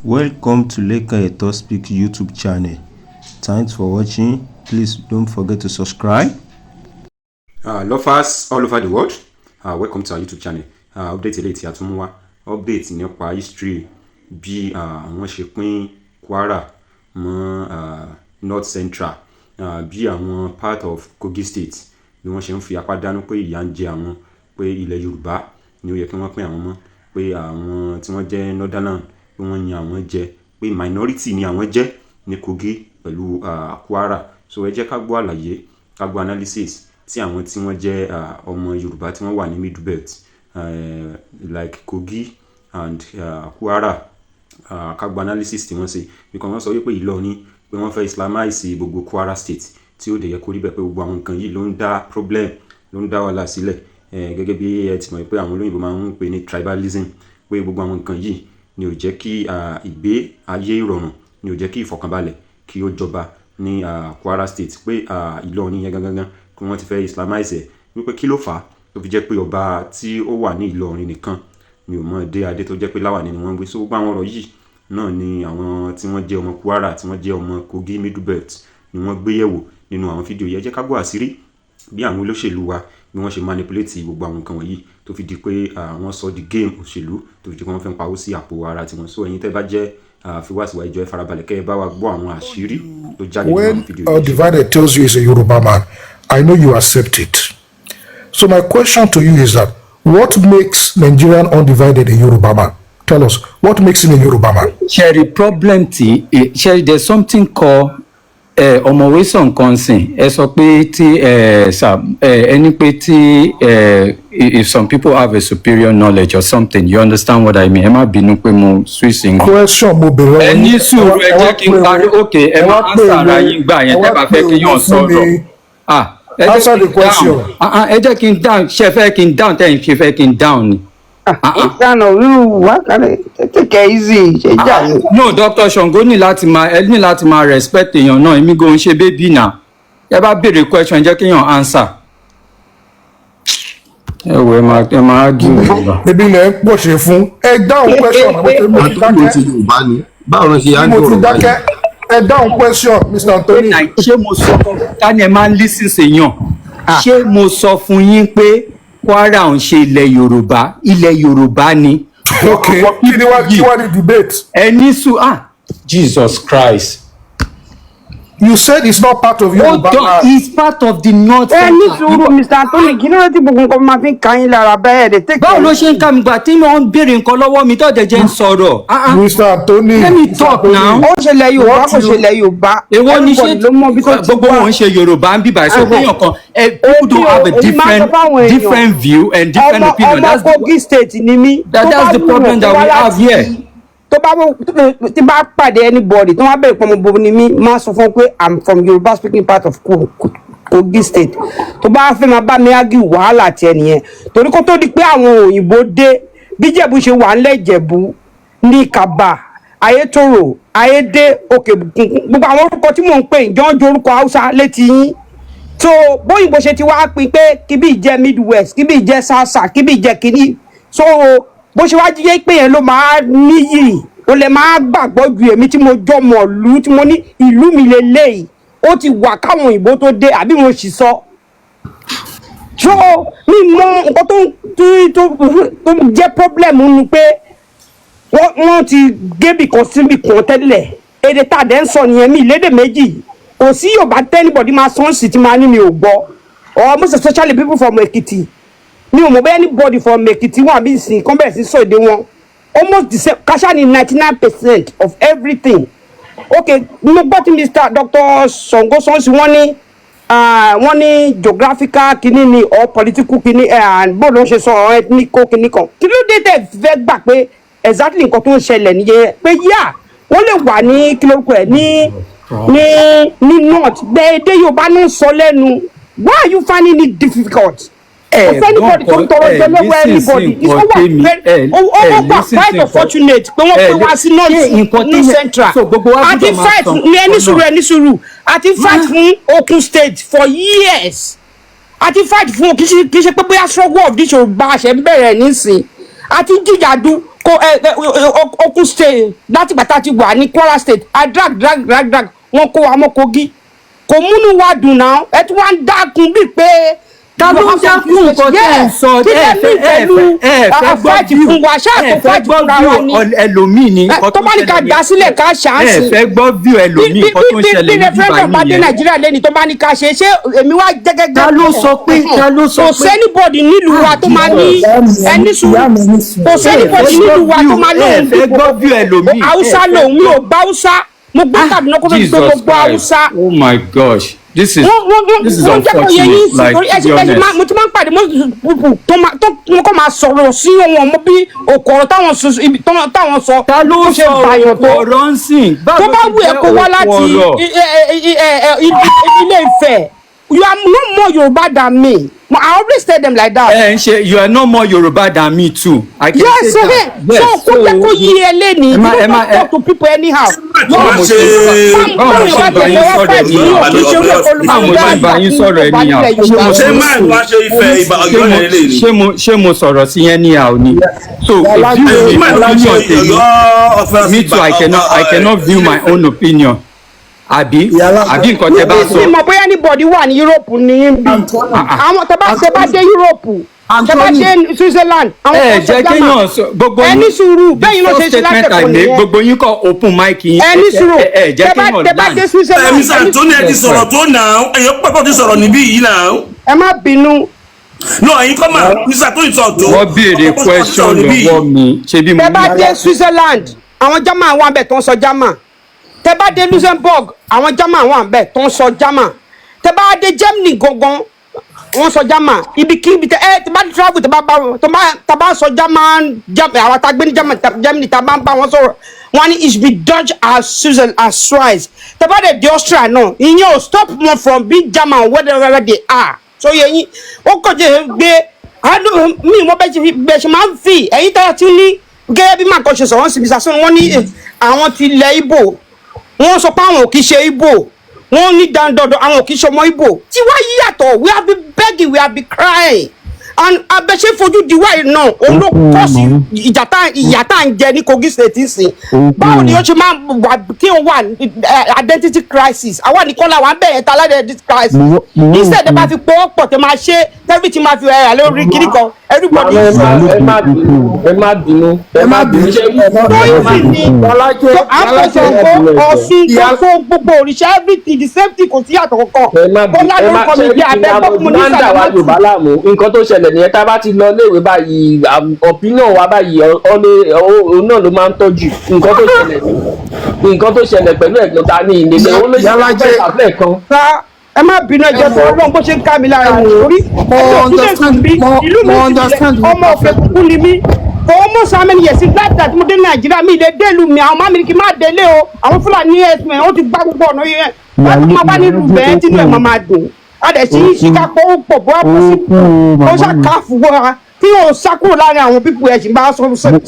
Welcome to Leka Eto Speak YouTube channel. Thanks for watching. Please don't forget to subscribe. Lovers all over the world, welcome to our YouTube channel. Update eléyìí a tún mú wá. Update nípa history bí àwọn ṣe pín Kuwara mọ́ North Central, bí àwọn part of Kogi State bí wọ́n ṣe ń fi apá dánú pé ìyà ń jẹ àwọn, pé ilẹ̀ Yorùbá ni ó yẹ kí wọ́n pín àwọn mọ́, pé àwọn tí wọ́n jẹ́ Northernland pé wọ́n yan àwọn jẹ, pé minority ni àwọn jẹ́ ní Kogi pẹ̀lú Kuwara. So ẹ jẹ́ ká gbọ́ àlàyé, ká gbọ́ analysis tí àwọn tí wọ́n jẹ́ ọmọ Yorùbá tí wọ́n wà ní Middle Belt, like Kogi and Kuwara, ká gbọ́ analysis tí wọ́n ṣe. Because wọ́n sọ wípé Ilorin pé wọ́n fẹ́ Islamize gbogbo Kuwara State tí ó dẹ̀ yẹ kó rí bẹ́ẹ̀, pé gbogbo àwọn nǹkan yìí ló ń dá problem, ló ń dá wàhálà sílẹ̀. Gẹ́gẹ́ bí ẹ ti mọ̀ pé àwọn olóyìnbó máa ń pè ní tribalism, pé gbogbo àwọn nǹkan yìí ni ò jẹ́ kí ìgbé ayé ìrọ̀rùn, ni ò jẹ́ kí ìfọ̀kànbalẹ̀ kí ó jọba ní Kuwara State, pé Ilorin yẹn gangan kí wọ́n ti fẹ́ Islamize ẹ̀. Wípé kí ló fà á tó fi jẹ́ pé ọba tí ó wà ní Ilorin nìkan ni ò mọ̀ dé adé tó jẹ́ pé láwàní ni wọ́n ń gbé. So gbogbo àwọn ọ̀rọ̀ yìí náà ni àwọn tí wọ́n jẹ́ ọmọ Kuwara, tí wọ́n jẹ́ ọmọ Kogi Middle Belt ni wọ́n gbé yẹ̀wò nínú àwọn fídíò yìí. Ẹ jẹ́ ká gbọ́ àṣírí bí àwọn olóṣèlú wa bí wọ́n ṣe manipulate gbogbo àwọn nǹkan wọ̀nyí tó fi di pé wọ́n sọ di game òṣèlú, tó fi di pé wọ́n fẹ́ pawó sí àpò ara tiwọn. So ẹ̀yin tẹ́ bá jẹ́ fiwáṣíwá ìjọ ẹ farabalẹ̀ kẹ́ ẹ bá wa gbọ́ àwọn àṣírí tó jáde nínú àwọn fídíò yìí. When Divided tells you he's a Yoruba man, I know you accept it. So my question to you is that what makes Nigerian Undivided a Yoruba man? Tell us, what makes him a Yoruba man? Sherry, problem Sherry, there's something called ọ̀mọ̀wé sọ̀nkanṣìn. Ẹ sọ pé tí ẹni pé tí if some people have a superior knowledge or something, you understand what I mean? Ẹ má bínú pé mo switch in. Question mo bẹ̀rẹ̀. Ẹ ní sùúrù, ẹ jẹ́ kí n parí. Okay, ẹ má answer ara yín gbà yẹn tẹ́ bá fẹ́ kí yàn sọ̀rọ̀. Answer the question. Ẹ jẹ́ kí n down. Ṣé fẹ́ kí n down tẹ́yìn ṣe fẹ́ kí n down ni? Ìsànà wíwú take it easy. No, Dr. Ṣàngó ní láti máa respect èèyàn náà. Èmi gan ṣe baby náà. Ẹ bá béèrè question jẹ́ kéèyàn answer. Ẹ wo ẹ máa dùn. Ebi ilẹ̀ ń pòṣè fún. Ẹ dáhùn question. Mo ti dákẹ́. Báwo ló ṣe yá ń dọ̀rọ̀ báyìí? Ẹ dáhùn question, Mr. Anthony. Ṣé mo sọ fún Tani ẹ máa ń lísìn sèyàn? Ṣé mo sọ fún yín pé Kuwara ń ṣe ilẹ̀ Yorùbá? Ilẹ̀ Yorùbá ni. Okay, kí wá ní debate? Ẹni Jesus Christ. You said it's not part of Yoruba. It's part of the North. Ní sùúrù Mr. Anthony, kí ló dé tí gbogbo nǹkan máa fi ń ka yín lára bẹ́ẹ̀ de take. Báwo ló ṣe ń ká mi gbà tí wọ́n ń béèrè nǹkan lọ́wọ́ mi tó dẹ̀ jẹ́ ń sọ̀rọ̀? Mr. Anthony, let me talk now. Ó ṣẹlẹ̀ Yorùbá, kò ṣẹlẹ̀ Yorùbá. Èwo ni ṣe gbogbo wọn ń ṣe Yorùbá ń bíbá ìṣó péyàn kan. People don't have a different view and different opinion. Ọmọ Kogi State ni mí. That's the problem that we have here. Tó bá pàdé anybody tó wá bẹ̀rẹ̀ pọ̀ mọ́ ni mí máa sọ fún pé I'm from Yoruba speaking part of Kogi State. Tó bá fẹ́ máa bá mi argue wàhálà tiẹ̀ nìyẹn. Torí kó tó di pé àwọn òyìnbó dé bí Ìjẹ̀bú ṣe wà ńlẹ̀ Ìjẹ̀bú ní Kaba, Ayétòrò, Ayédé, Òkèbùkún, gbogbo àwọn orúkọ tí mò ń pè jọ ń jẹ́ orúkọ Hausa létí yín. So bóyìnbó ṣe ti wá pín pé kíbi ìjẹ́ Midwest, kíbi ìjẹ́ Salsa, kíbi ìjẹ́ kìíní. So bó ṣe wá jíjẹ́ pé yẹn ló máa níyì, ó lè máa gbàgbọ́ ju èmi tí mo jọmọ̀ ìlú tí mo ní ìlú mi lélẹ́yìí ó ti wà káwọn òyìnbó tó dé àbí mo sì sọ. So mi mọ nǹkan tó jẹ́ pọ́blẹ́mù ni pé wọ́n ti gébì kan síbì kan tẹ́lẹ̀. Èdè tá a dẹ̀ ń sọ nìyẹn, mi lédè méjì. Kò sí Yorùbá tẹ́nibọ̀dì máa sọ́ọ̀sì tí máa ní mi ò gbọ́. Or most especially people from Ekiti. Mi ò mọ̀ bẹ́ẹ̀ anybody from Ekiti wọn àbí ìsìn kan bẹ̀rẹ̀ sí sọ èdè wọn. Almost the same. Kasha ni 99% of everything. Okay, mo gbọ́ tí Mr. Dr. Ṣàngó sọ́ọ̀sì wọ́n ní geographical kìíní ni or political kìíní bó ló ṣe sọ ethnical kìíní kan. Kí ló dé tẹ̀ fẹ́ gbà pé exactly nǹkan tó ń ṣẹlẹ̀ nìyẹn pé yá wọ́n lè wà ní kílórúkọ ẹ̀ ní north gbẹ̀ẹ́dẹ́ Yorùbá ló ń sọ lẹ́nu. Why are you finding it difficult? If anybody tó ń tọrọ jẹ lọ́wọ́ anybody it's over quite unfortunate pé wọ́n pè wá sí north central àti fight ní ẹni sùúrù àti fight fún Ogun State for years àti fight fún kì í ṣe pé bóyá struggle of this Yorùbá ṣe ń bẹ̀rẹ̀ nísìn àti jíjàdú Ogun state láti bàtà ti wà ní Kwara state a drag wọn kó wa mọ́ Kogi kò múnú wa dùn náà ẹ tí wọ́n ń dákun bíi pé ta ló ń dákun nǹkan tẹ́ ẹ̀ sọ ẹ fẹ́ gbọ́ view ẹlòmíì ni tó bá ní ká dá sílẹ̀ ká ṣáàṣì ẹ fẹ́ gbọ́ view ẹlòmíì nǹkan tó ń ṣẹlẹ̀ ní bíbá referendum bá dé Nàìjíríà lẹ́ni tó bá ní ká ṣe èmi wá jẹ́gẹ́gẹ́ ta ló sọ pé kò sẹ́nibọ̀dì nílùú wa tó máa ní ẹni sùúrù kò sẹ́nibọ̀dì nílùú wa tó máa lóun dìbò Hausa lòun mi ò gbá Hausa mo gbé Kaduna kó fi gbé gbogbo Hausa. Oh my gosh. This is unfortunate, like, to be honest. Mo ti máa ń pàdé tó kọ́ máa sọ̀rọ̀ sí wọn mọ́ bí òkòrò táwọn sọ. Ta ló sọ ọ̀rọ̀ ń sìn? Tó bá wù ẹ́ kó wá láti Ilé Ifẹ̀. You are no more Yoruba than me. I always tell them like that. You are no more Yoruba than me too. I can yes, say that. Yes, so kó jẹ́ kó yí ẹ lẹ́ni. You don't talk to people anyhow. Báwo mo ṣe bá yín sọ̀rọ̀ ẹni ṣé mo sọ̀rọ̀ sí yẹn ní àwọn ni. So if you view my opinion, me too, I cannot view my own opinion. Àbí nǹkan tẹ́ bá sọ. Mi mọ̀ bóyá anybody wà ní Europe ní bí. Àwọn tẹ́ bá dé Europe. Tẹ́ bá dé Switzerland. Ẹ jẹ́ kéèyàn sọ gbogbo yín. Ẹni sùúrù bẹ́yìn ló ṣe ṣe látẹ̀kọ̀ nìyẹn. Gbogbo yín kọ open mic yín. Ẹni sùúrù ẹ jẹ́ kéèyàn tẹ́ bá dé Switzerland. Mr. Anthony ẹ ti sọ̀rọ̀ tó náà ẹ̀yọ́ pẹ̀pọ̀ ti sọ̀rọ̀ níbí yìí náà. Ẹ má bínú. No, ẹ̀yin kọ́ máa Mr. Anthony sọ̀rọ̀ tó. Wọ́n béèrè question lọ́wọ́ mi. Tẹ́ bá dé Switzerland àwọn German wà bẹ̀ tó ń sọ German. Tẹ́ bá dé Luxembourg àwọn German wà ńbẹ̀ tó ń sọ German. Tẹ́ bá dé Germany gangan wọ́n sọ German ibikíbi tẹ́ bá travel tẹ́ bá sọ German àwọn tá gbé ní Germany tẹ́ bá ń bá wọn sọ̀rọ̀ wọ́n ní it be Dutch as Switzerland as Swiss. Tẹ́ bá dé Austria náà ìyẹn ò stop wọn from being German wherever they are. So yẹn ó kàn jẹ́ gbé mi mo bẹ́ẹ̀ ṣe máa ń fi ẹ̀yin tá a ti ní gẹ́gẹ́ bí màá kàn ṣe sọ̀rọ̀ síbi sàṣọ wọn ní àwọn ti ilẹ̀ Igbo wọ́n sọ pé àwọn ò kì í ṣe Igbo wọ́n ní dandandan àwọn ò kì í ṣe ọmọ Igbo tí wá yí yàtọ̀ we have been begging we have been crying and abẹ́ṣẹ́ fojú di wáyé náà òun ló kọ́ sí ìyà tá à ń jẹ ní Kogi state nsìn báwo ni ó ṣe máa wà kí o wà identity crisis àwa nìkan la wà ń bẹ̀rẹ̀ ta identity crisis instead ẹ bá fi pọ̀ pọ̀ tẹ máa ṣe tẹ́bí tí máa fi ẹ̀yà lórí kiri kan everybody is ẹ má bínú Ọ̀ṣun gbogbo gbogbo òrìṣà everything the same thing kò sí yàtọ̀ kankan bọ́lá ló kọ́ mi bí abẹ́gbọ́ mo ní sàlámù. nǹkan tó ṣẹlẹ̀ nìyẹn tá a bá ti lọ léèwé báyìí opinion wa báyìí òun náà ló máa ń tọ́jú nǹkan tó ṣẹlẹ̀ pẹ̀lú ẹ̀gbọ́n ta ní ìnílẹ̀ ó lè yẹ àfẹ́ kan. Ẹ má bínú ẹjọ́ tó Ọlọ́run bó ṣe ń ká mi lára orí ìlú mi ọmọ òfin kúkú ni mí for almost how many years láti àti mo dé Nàìjíríà mi lè délùú mi àwọn máa mi kì í má délé o àwọn Fúlàní ẹ̀sìn ẹ̀ wọ́n ti gbá gbogbo ọ̀nà yẹn wọ́n ti máa bá nílùú bẹ́ẹ̀ tínú ẹ̀ máa dùn adẹ̀ sí ṣíkà pé ó pọ̀ bó àpò sí ó ṣàkáàfù wọ́ra tí yóò sá kúrò láàrin àwọn pípù ẹ̀ sì ń bá sọ́ọ́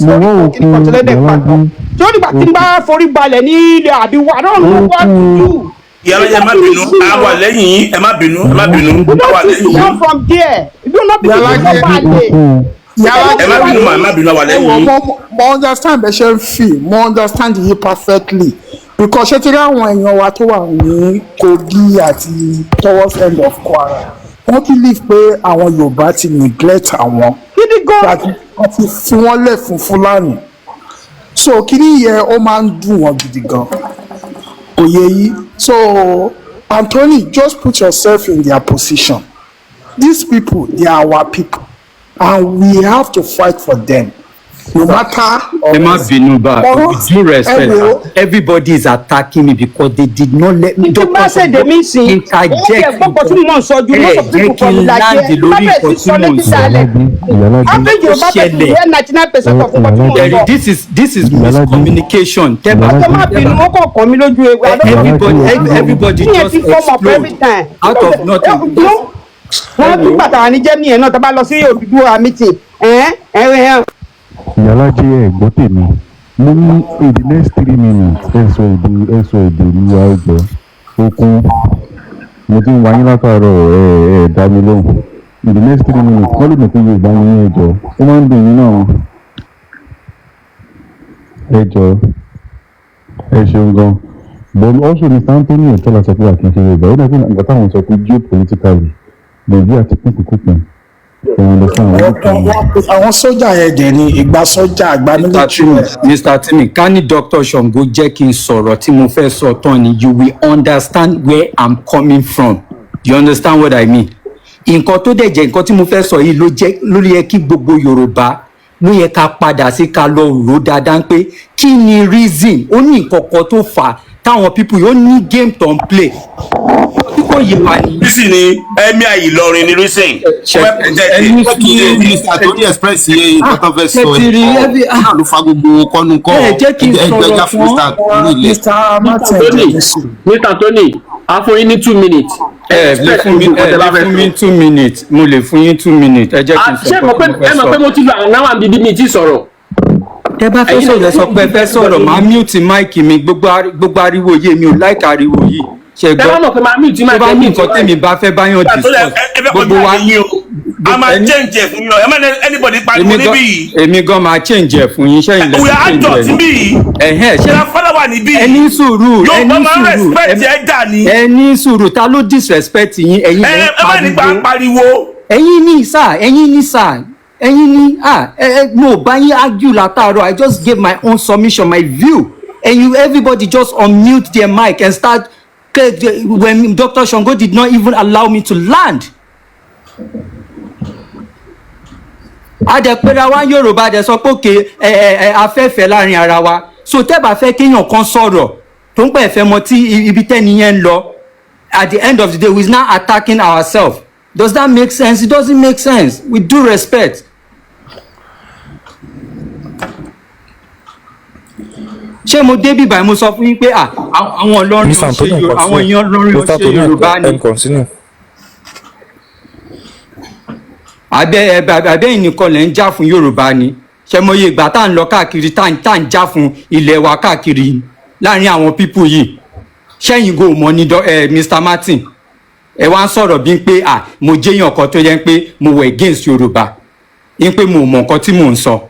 kí ni kọ̀tẹ́lẹ́dẹ̀ pàtó tí ó dìgbà tí ń bá forí balẹ̀ ní ilẹ̀ àbíwá náà ló wá tutù. Ìyára ẹ má bínú a wà lẹ́yìn yín ẹ má bínú a wà lẹ́yìn yín. From there you don't know people who go bad day. Ẹ má bínú ẹ má bínú a wà lẹ́yìn yín. Mo understand bẹ ṣe ń fi mo understand yìí perfectly because ṣé tí rí àwọn èèyàn wa tó wà ní Kogi àti towards end of Kuwara wọ́n believe pé àwọn Yorùbá ti neglect àwọn wọ́n ti fi wọ́n lẹ̀ fún Fulani so kí ni yẹ ó máa ń dùn wọ́n gidi gan. Oyeyi. So, Anthony, just put yourself in their position. These people, they are our people, and we have to fight for them. No matter. Emma Binuba, with due respect, everybody is attacking me because they did not let me interject. This is miscommunication. Everybody just explode out of nothing. Wọ́n tún pàtàkì ní Germany ẹ̀ náà tó bá lọ sí Odùduwà meeting Ìyálájé ẹ̀gbọ́n tèmi mo ní in the next 3 minutes ẹ̀sọ́ èdè ní wa ẹ̀gbọ́ okun mo ti ń wá yín látàárọ̀ dá mi lóhùn in the next 3 minutes wọ́n lè mọ̀ pé Yorùbá ní ẹ̀jọ̀ ó máa ń dùn yín náà. ẹ jọ ẹ ṣeun gan but also Mr. Anthony ọ̀tọ́lá sọ pé àkínṣe Yorùbá ó dàbí nǹkan táwọn sọ pé geopolitically Nàìjíríà ti pín kúkúpin ẹ̀wọ̀n lọ fún àwọn olùkọ́. àwọn sójà yẹn dẹ̀ ni ìgbà sójà àgbà military. Mr. Timi ká ní Dr. Shango jẹ́ kí n sọ̀rọ̀ tí mo fẹ́ sọ tán ni you will understand where I'm coming from. You understand what I mean? Nǹkan tó dẹ̀ jẹ́ nǹkan tí mo fẹ́ sọ yìí ló yẹ kí gbogbo Yorùbá ló yẹ ká padà sí ká lọ rò dáadáa pé kí ni reason ó ní nǹkan kan tó fà á táwọn people yóò ní game tó ń play. Kíkó yìí wà ní. Bísí ni Emir Ilorin ni reason. Ẹni kí Mr. Tony express yẹ nǹkan tó fẹ́ sọ ẹ̀ náà ló fa gbogbo kọ́nu kọ́ ẹgbẹ́jà fún Mr. Tony a fún yín ní 2 minutes. lè fún mi 2 minutes mo lè fún yín 2 minutes ẹ jẹ́ kí n sọ pé mo fẹ́ sọ. ẹ mọ̀ pé mo ti lọ àwọn náà bíbí mi ti sọ̀rọ̀. Tẹ́ bá fẹ́ sọ̀rọ̀ sọ pé fẹ́ sọ̀rọ̀ máa mute mic mi gbogbo ariwo yìí mi ò like ariwo yìí ṣe gbọ́. ẹ bá mọ̀ pé máa mute mic mi nǹkan tèmi bá fẹ́ báyọ̀ discuss gbogbo wa a máa change ẹ̀ fún yín ẹ má ní anybody pariwo níbí yìí. èmi gan máa change ẹ̀ fún yín sẹ́yìn lẹ́sìn change ẹ̀. we are adults níbí yìí. ṣé fọlá wà níbí yìí. ẹni sùúrù ẹni sùúrù ta ló disrespect yín ẹ̀yin lẹ́ ẹ má nípa pariwo. ẹ̀yin ní sà ẹ̀yin ní mo bá yín argue látàárọ̀ I just gave my own submission my view and everybody just unmute their mic and start when Dr. Shango did not even allow me to land. Adẹ̀pẹ̀rẹ̀ wa Yorùbá dẹ̀ sọ pé òkè afẹ́fẹ́ láàrin ara wa so tẹ́bà fẹ́ kéèyàn kan sọ̀rọ̀ tó ń pẹ̀ fẹ́ mọ tí ibi tẹ́ni yẹn ń lọ at the end of the day we is now attacking ourselves. Does that make sense? It doesn't make sense. With due respect. Ṣé mo débí báyìí mo sọ fún yín pé àwọn Ìlọrin ò ṣe àwọn èèyàn Ìlọrin ò ṣe Yorùbá ni. Àbẹ́yìn nìkan lẹ̀ ń jà fún Yorùbá ni. Ṣé mo yẹ ìgbà tá à ń lọ káàkiri tá à ń jà fún ilẹ̀ wa káàkiri láàrin àwọn pípù yìí. Ṣẹ́yìn go mọ̀ ní Mr. Martin. Ẹ wá ń sọ̀rọ̀ bí pé mo jẹ́yàn kan tó yẹ pé mo were against Yorùbá. Ní pé mo mọ̀ nǹkan tí mò ń sọ.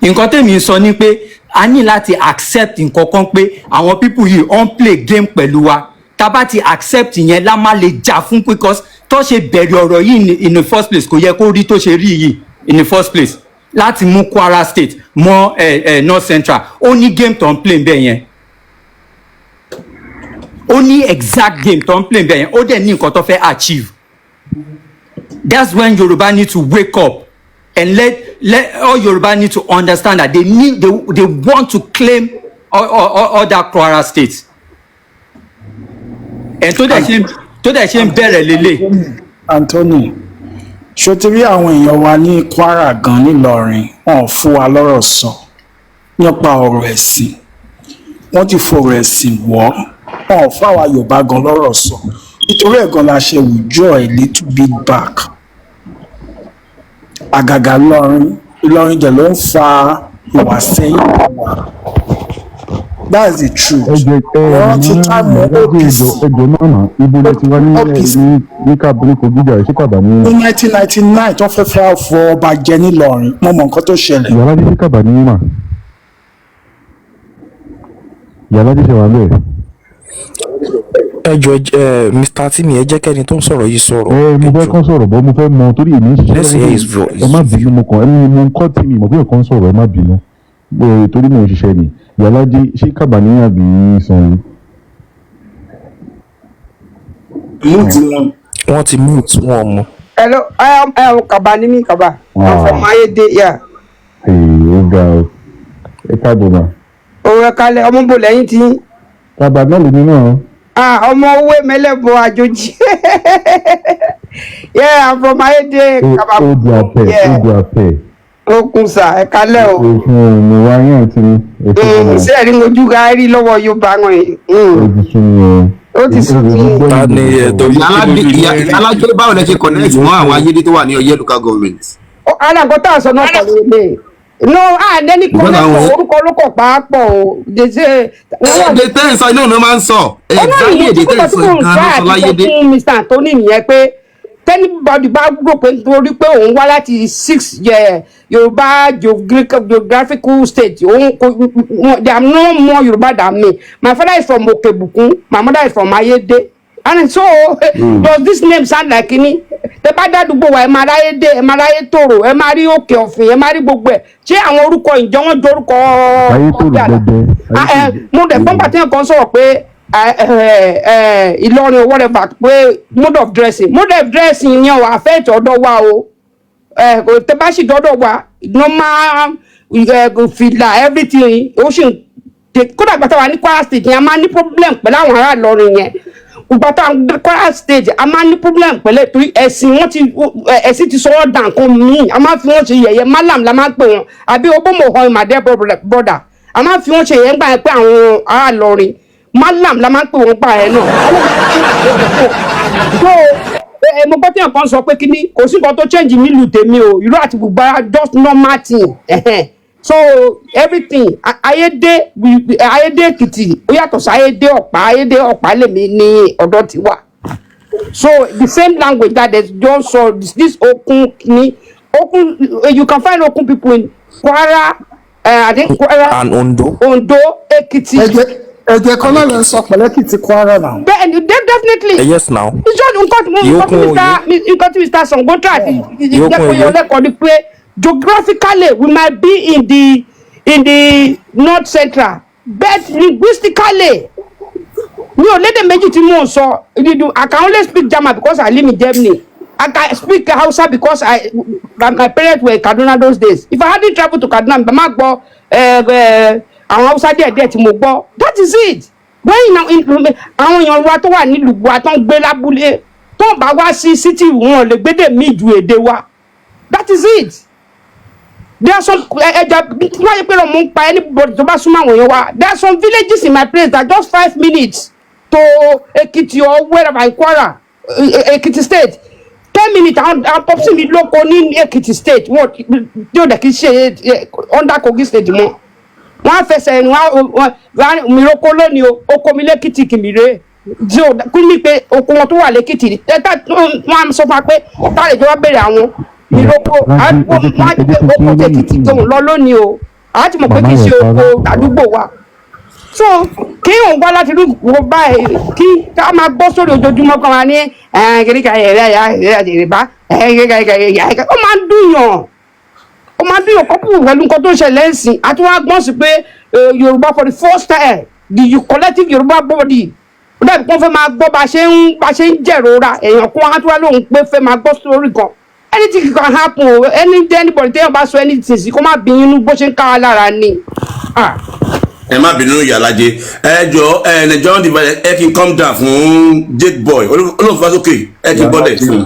Nǹkan tèmi sọ ni pé a ní láti accept nǹkan kan pé àwọn people yìí on play game pẹ̀lú wa tá bá ti accept yẹn la máa lè jà fún because tó ṣe bẹ̀rẹ̀ ọ̀rọ̀ yìí in the first place kò yẹ kó rí tó ṣe rí yìí in the first place láti mú Kwara State mọ́ North Central ó ní game tó ń play bẹ́ẹ̀ yẹn ó ní exact game tó ń play bẹ́ẹ̀ yẹn ó dẹ̀ ní nǹkan tó fẹ́ achieve that's when Yoruba need to wake up and let all Yoruba need to understand that they want to claim other Kwara states. And tó dẹ̀ ṣe ń bẹ̀rẹ̀ lélẹ̀. Anthony ṣó ti rí àwọn èèyàn wa ní Kwara gan nílọrin wọn ò fún wa lọ́rọ̀ sọ nípa ọ̀rọ̀ ẹ̀sìn wọ́n ti fọ̀rọ̀ ẹ̀sìn wọ́ wọn ò fún àwa Yorùbá gan lọ́rọ̀ sọ nítorí ẹ̀ gan la ṣe withdraw a little bit back àgàgà Ìlọrin dẹ̀ ló ń fa ìwà sẹ́yìn wa that's the truth. wọ́n ti ká mọ́ OPC. ẹjọ náà ibo lẹ ti wá ní kábílì Kogijà ẹ ṣé kàbá ní. ní 1999 tó fẹ́ fẹ́ fọ ọba jẹ nílọrin mo mọ nǹkan tó ṣẹlẹ̀. yàrá dídí kàbá ní mà yàrá dídí wà bẹ́ẹ̀. ẹ jọ Mr. Timi ẹ jẹ́ kẹ́ni tó ń sọ̀rọ̀ yìí sọ̀rọ̀. mo fẹ́ kán sọ̀rọ̀ bọ́ mo fẹ́ mọ torí èmi ń ṣiṣẹ́ ẹ má bínú mo kàn mo ń kọ́ tí mi mọ̀ bí ẹ̀kan sọ̀rọ̀ ẹ má bínú torí mo ń ṣiṣẹ́ ni Yàládé ṣé kàbà ní àbí Sanwó. wọ́n ti mute wọn mọ́. Hello, kàbà ní mi kàbà. I'm from Ayédè, yeah. ó ga ọ ẹ káàbọ̀ mà. òwe kalẹ̀ ọmọ bò lẹ́yìn tí. kàbà náà lèmi náà. ọmọ owó mẹlẹ́bọ̀ àjòjì. Yeah, I'm from Ayédè kàbà. ó di àpẹ. ó kún sà ẹ kalẹ̀ o. mo wá yín àti ṣé ẹ̀rí mojú ga rí lọ́wọ́ Yorùbá wọn yìí. ó ti sún mi. ta ni Alájẹ báwo lẹ ṣe connect mọ́ àwọn Ayédè tó wà ní Ọ̀yẹ́ local government. alágbó tá a sọ náà kọ̀ lóde no àdẹ́ni kọ́lẹ́kọ̀ orúkọ olókọ̀ pàápọ̀ o dèjé. èdè tẹ́ ń sọ inú mi máa ń sọ. ọlọ́run yìí tí kò tí mò ń fà àti sọ fún Mr. Anthony nìyẹn pé tẹ́nibọ́dì bá rò pé nítorí pé òun wá láti 6 Yorùbá geographical state they are no more Yorùbá than me. My father is from Okebukun, my mother is from Ayede, and so does this name sound like kini? Tẹ́ bá dádúgbò wa ẹ máa ráyé dé, ẹ máa ráyé tòrò, ẹ máa rí òkè ọ̀fìn, ẹ máa rí gbogbo ẹ̀. Ṣé àwọn orúkọ ìjọ wọn jọ orúkọ mo dẹ̀ gbọ́n pàtẹ́yìn kan sọ̀rọ̀ pé Ilorin or whatever pé mode of dressing yẹn wà affect ọ̀dọ̀ wa o tẹ́ bá sì dọ́dọ̀ wa normal fìlà everything ó sì kódà gbàtà wà ní Kwara state yẹn a máa ní problem pẹ̀lú àwọn ará Ìlọrin yẹn gbàtà Kwara state a máa ní problem pẹ̀lú torí ẹ̀sìn ti sọ̀rọ̀ dàn kan míì a máa fi wọ́n ṣe yẹ̀yẹ́ malam la máa ń pè wọ́n àbí obomo my dear brother a máa fi wọ́n ṣe yẹ̀yẹ́ gbà yẹn pé àwọn ará Ìlọrin malam la máa ń pè wọ́n gbà yẹn náà so mo gbọ́ tí nǹkan sọ pé kíní kò sí nǹkan tó change nílùú tèmi o ìlú àti bùbá just normal thing so everything ayédè Èkìtì ó yàtọ̀ sí ayédè Ọ̀pá lèmi ní ọ̀dọ̀ tiwa so the same language that they don so this Okun kíní Okun you can find Okun people in Kwara I think Kwara and Ondo Èkìtì. ẹ̀jẹ̀ kan náà lè sọ pẹ̀lẹ́kìtì Kwara náà. bẹ́ẹ̀ni definitely. Yes now. ìjọ nǹkan tí Mr. Sango try àti ìjẹ́kọ̀ọ́ lẹ́kọ̀ọ́ ni pé geographically we might be in the north central but linguistically mi ò lédè méjì tí mò ń sọ I can only speak German because I live in Germany. I can speak Hausa because my parents were in Kaduna those days. If I hadn't traveled to Kaduna mi máa gbọ́ àwọn Hausa díẹ̀ tí mo gbọ́ that is it. When àwọn èèyàn wa tó wà nílùú wa tó ń gbé lábúlé tó ń bá wá sí city wọn lè gbédè mí ju èdè wa that is it. There are some wáyé pé mo ń pa anybody tó bá súnmọ́ àwọn èèyàn wa there are some villages in my place that just 5 minutes to Ekiti or wherever in Kwara Ekiti state 10 minutes àwọn popsi mi lóko ní Ekiti state wọn tí ó dẹ̀ kí ṣe under Kogi state mọ́ wọ́n á fẹsẹ̀ ẹnu wọ́n mìíràn lónìí o oko mi lẹ́kìtì kìmìrè tí ó kú ní pé oko wọn tó wà lẹ́kìtì wọ́n á sọ fún wa pé táàlẹ̀ ìjọba bẹ̀rẹ̀ àwọn mìíràn oko tẹ̀kìtì tó ń lọ lónìí o àwọn ti mọ̀ pé kì í ṣe oko àdúgbò wa so kí òun wá láti rú wo báyìí kí ká máa gbọ́ sórí ojoojúmọ́ kan wa ní kìnìkan Yorùbá ó máa ń dùnyàn ó máa bí ọkọ púpọ̀ pẹ̀lú nǹkan tó ń ṣẹlẹ̀ ń sìn àti wọ́n á gbọ́n sí pé Yorùbá for the first time the collective Yorùbá body ó dàbí pé wọ́n fẹ́ máa gbọ́ bá ṣe ń jẹ̀rora èèyàn kan á tún wá lóhùn pé fẹ́ máa gbọ́ sórí kan anything can happen o anybody téèyàn bá sọ anything sí kó má bí inú bó ṣe ń ká wa lára ni. ẹ má bínú Ìyálájé ẹ jọ Nigerian divide ẹ kí n come down fún Jake Boy olóòfà sókè ẹ kí n bọ́lẹ̀ fún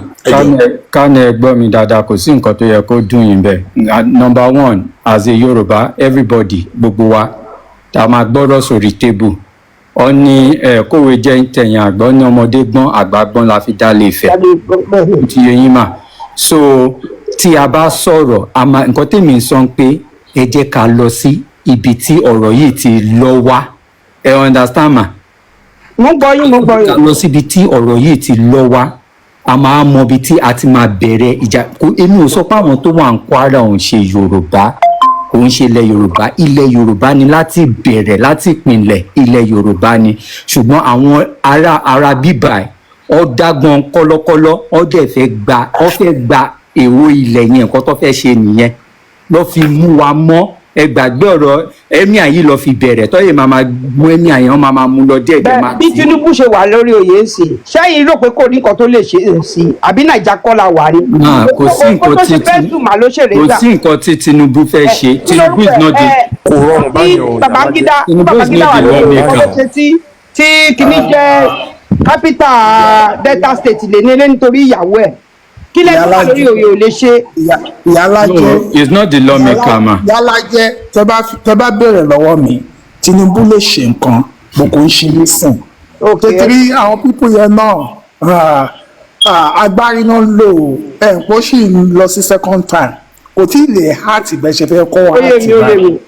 kánẹ ẹgbọ́n mi dáadáa kò sí nǹkan tó yẹ kó dùn yín bẹ́ẹ̀ number one as a Yorùbá everybody gbogbo wa tá máa gbọ́dọ̀ sórí table ọ ní kòwé jẹ́ tẹ̀yìn àgbọ̀ ní ọmọdé gbọ́n àgbà gbọ́n la fi dá lè fẹ́ ti yẹ yín mà so tí a bá sọ̀rọ̀ nǹkan tèmi sọ pé ẹ jẹ́ ká lọ sí ibi tí ọ̀rọ̀ yìí ti lọ wá ẹ understand ma. mo gbọ́ yín. ká lọ síbi tí ọ̀rọ̀ yìí ti lọ wá a máa mọ ibi tí a ti máa bẹ̀rẹ̀ ìjà èmi ò sọ pé àwọn tó wà ń Kwara òun ṣe Yorùbá òun ṣe ilẹ̀ Yorùbá ni láti bẹ̀rẹ̀ láti ìpìnlẹ̀ ilẹ̀ Yorùbá ni ṣùgbọ́n àwọn ará bíbà ọ dágbọn kọ́lọ́kọ́lọ́ ọ dẹ̀ fẹ́ gba èrò ilẹ̀ yẹn nǹkan tó fẹ́ ṣe nìyẹn lọ́ fi mú wa mọ́ ẹ gbàgbé ọ̀rọ̀ ẹ̀mí àyè lọ fi bẹ̀rẹ̀ tọ́yẹ̀ máa mú ẹ̀mí àyè wọn máa mú lọ díẹ̀ díẹ̀ máa bí Tinubu ṣe wà lórí oyè ń sìn sẹ́yìn rò pé kò ní nǹkan tó lè ṣe é sí àbí Nàìjà kọ́ la wà ní. kò sí nǹkan tí Tinubu fẹ́ ṣe Tinubu is not the kò rọrùn báyìí o. Babangida wà lórí ọ̀rọ̀ tí kìíní jẹ́ capital Delta State lè nílé nítorí ìyàwó ẹ̀ kí lẹ́yìn wà lórí òye ò lè ṣe. Ìyálájé is not the lawmaker ma. Ìyálájé tẹ bá béèrè lọ́wọ́ mi Tinubu lè ṣe nǹkan bó kò ń ṣe nísìn. kékeré àwọn pípọ̀ yẹn náà agbárí náà ń lò ẹ̀ǹpọ̀ sì ń lọ sí second time kò tí ì lè hàtì bẹ́ẹ̀ ṣe fẹ́ kọ́ wa hàtì báyìí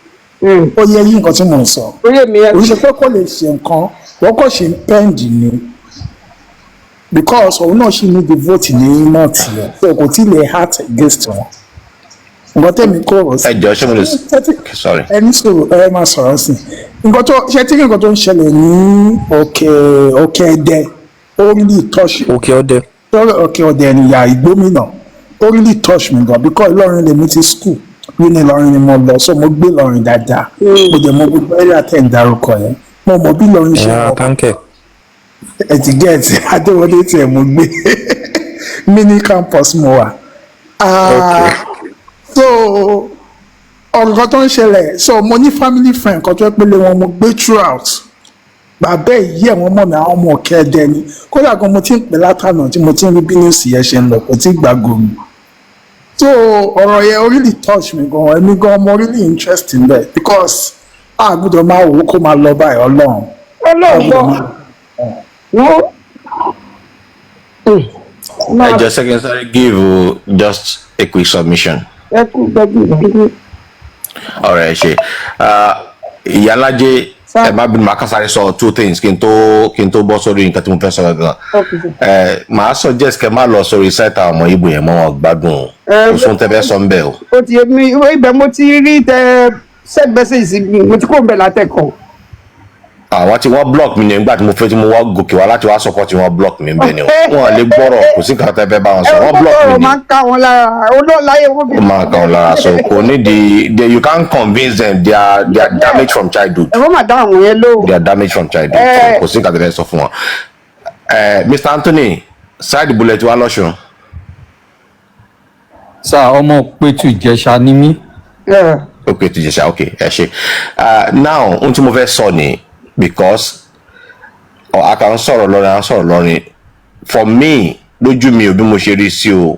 ó yẹ yí nǹkan tí mò ń sọ ó ṣe pé kò lè ṣe nǹkan wọ́n kò ṣe ń pẹ́ǹdì ni because òun náà ṣì ní the vote ní north yẹn so kò tí lè heart against wọn nǹkan tẹ̀mí kó rọ̀ sí. ẹ jọ ṣé mo lè sorry. ẹni sọ̀rọ̀ ẹ máa sọ̀rọ̀ sí nǹkan tó ṣe tí nǹkan tó ń ṣẹlẹ̀ ní òkè ẹdẹ ó really touch òkè ọdẹ òkè ọdẹ ẹnìyà ìgbómìnà ó really touch me gan because Ìlọrin lèmi ti school ní Ìlọrin ni mo lọ so mo gbé Ìlọrin dáadáa mo dẹ̀ mọ gbogbo area tẹ̀ ń darúkọ yẹn mo mọ bí Ìlọrin ṣe wọ́n ẹ ti gẹ̀ẹ́tì Adéwọlé tiẹ̀ mo gbé mini campus mo wà. So ọ̀rọ̀ tó ń ṣẹlẹ̀ so mo ní family friend kan tó ẹ pélé wọn mo gbé throughout bàbá ìyí ẹ̀ wọ́n mọ̀ mí àwọn ọmọ ọ̀kẹ́ ẹ̀dẹ́ ni kódà gan mo ti ń pè látànà tí mo ti ń rí bínúùsì yẹn ṣe ń lọ kò tí gbàgbọ́ mi so ọ̀rọ̀ yẹn really touch me gan ẹ̀mí gan mo really interested in that because a gbọ́dọ̀ máa wò ó kó máa lọ báyìí Ọlọ́run I just secretary give you just a quick submission. All right, ṣe Ìyálájé ẹ má bínú màá kásáré sọ two things kí n tó bọ́ sórí nǹkan tí mo fẹ́ sọ gangan màá suggest kẹ́ má lọ sórí site àwọn ọmọ Igbo yẹn mọ́ wọn gbádùn o fún tẹ́fẹ́ sọ ń bẹ̀ o. ó ti mi ibẹ̀ mo ti rí tẹ sẹ́gbẹ́sẹ̀ ìsinmi mo ti kó ń bẹ̀ látẹ̀kọ̀. àwọn tí wọ́n block mi ní nígbà tí mo fẹ́ tí mo wá gòkè wá láti wá support wọn block mi bẹ́ẹ̀ ni o wọn lè gbọ́rọ̀ kò sí nǹkan tẹ́fẹ́ bá wọn sọ wọ́n block mi ni. ó máa ń ká wọn lára olóòláyé wọn bí. ó máa ń ká wọn lára so kò ní di you can't convince them they are damaged from childhood. ẹ̀fọ́ máa dá àwọn yẹn lóhùn. they are damaged from childhood kò sí nǹkan tẹ́fẹ́ sọ fún wọn. Mr. Anthony side bullet wa lọ́sùn. sá ọmọ Pétu Ìjẹ̀ṣà ni mí. ok ti Ìjẹ̀ṣà ok ẹ ṣe now ohun tí mo fẹ́ sọ ni because a kàn ń sọ̀rọ̀ lọ́rin for me lójú mi ò bí mo ṣe rí sí o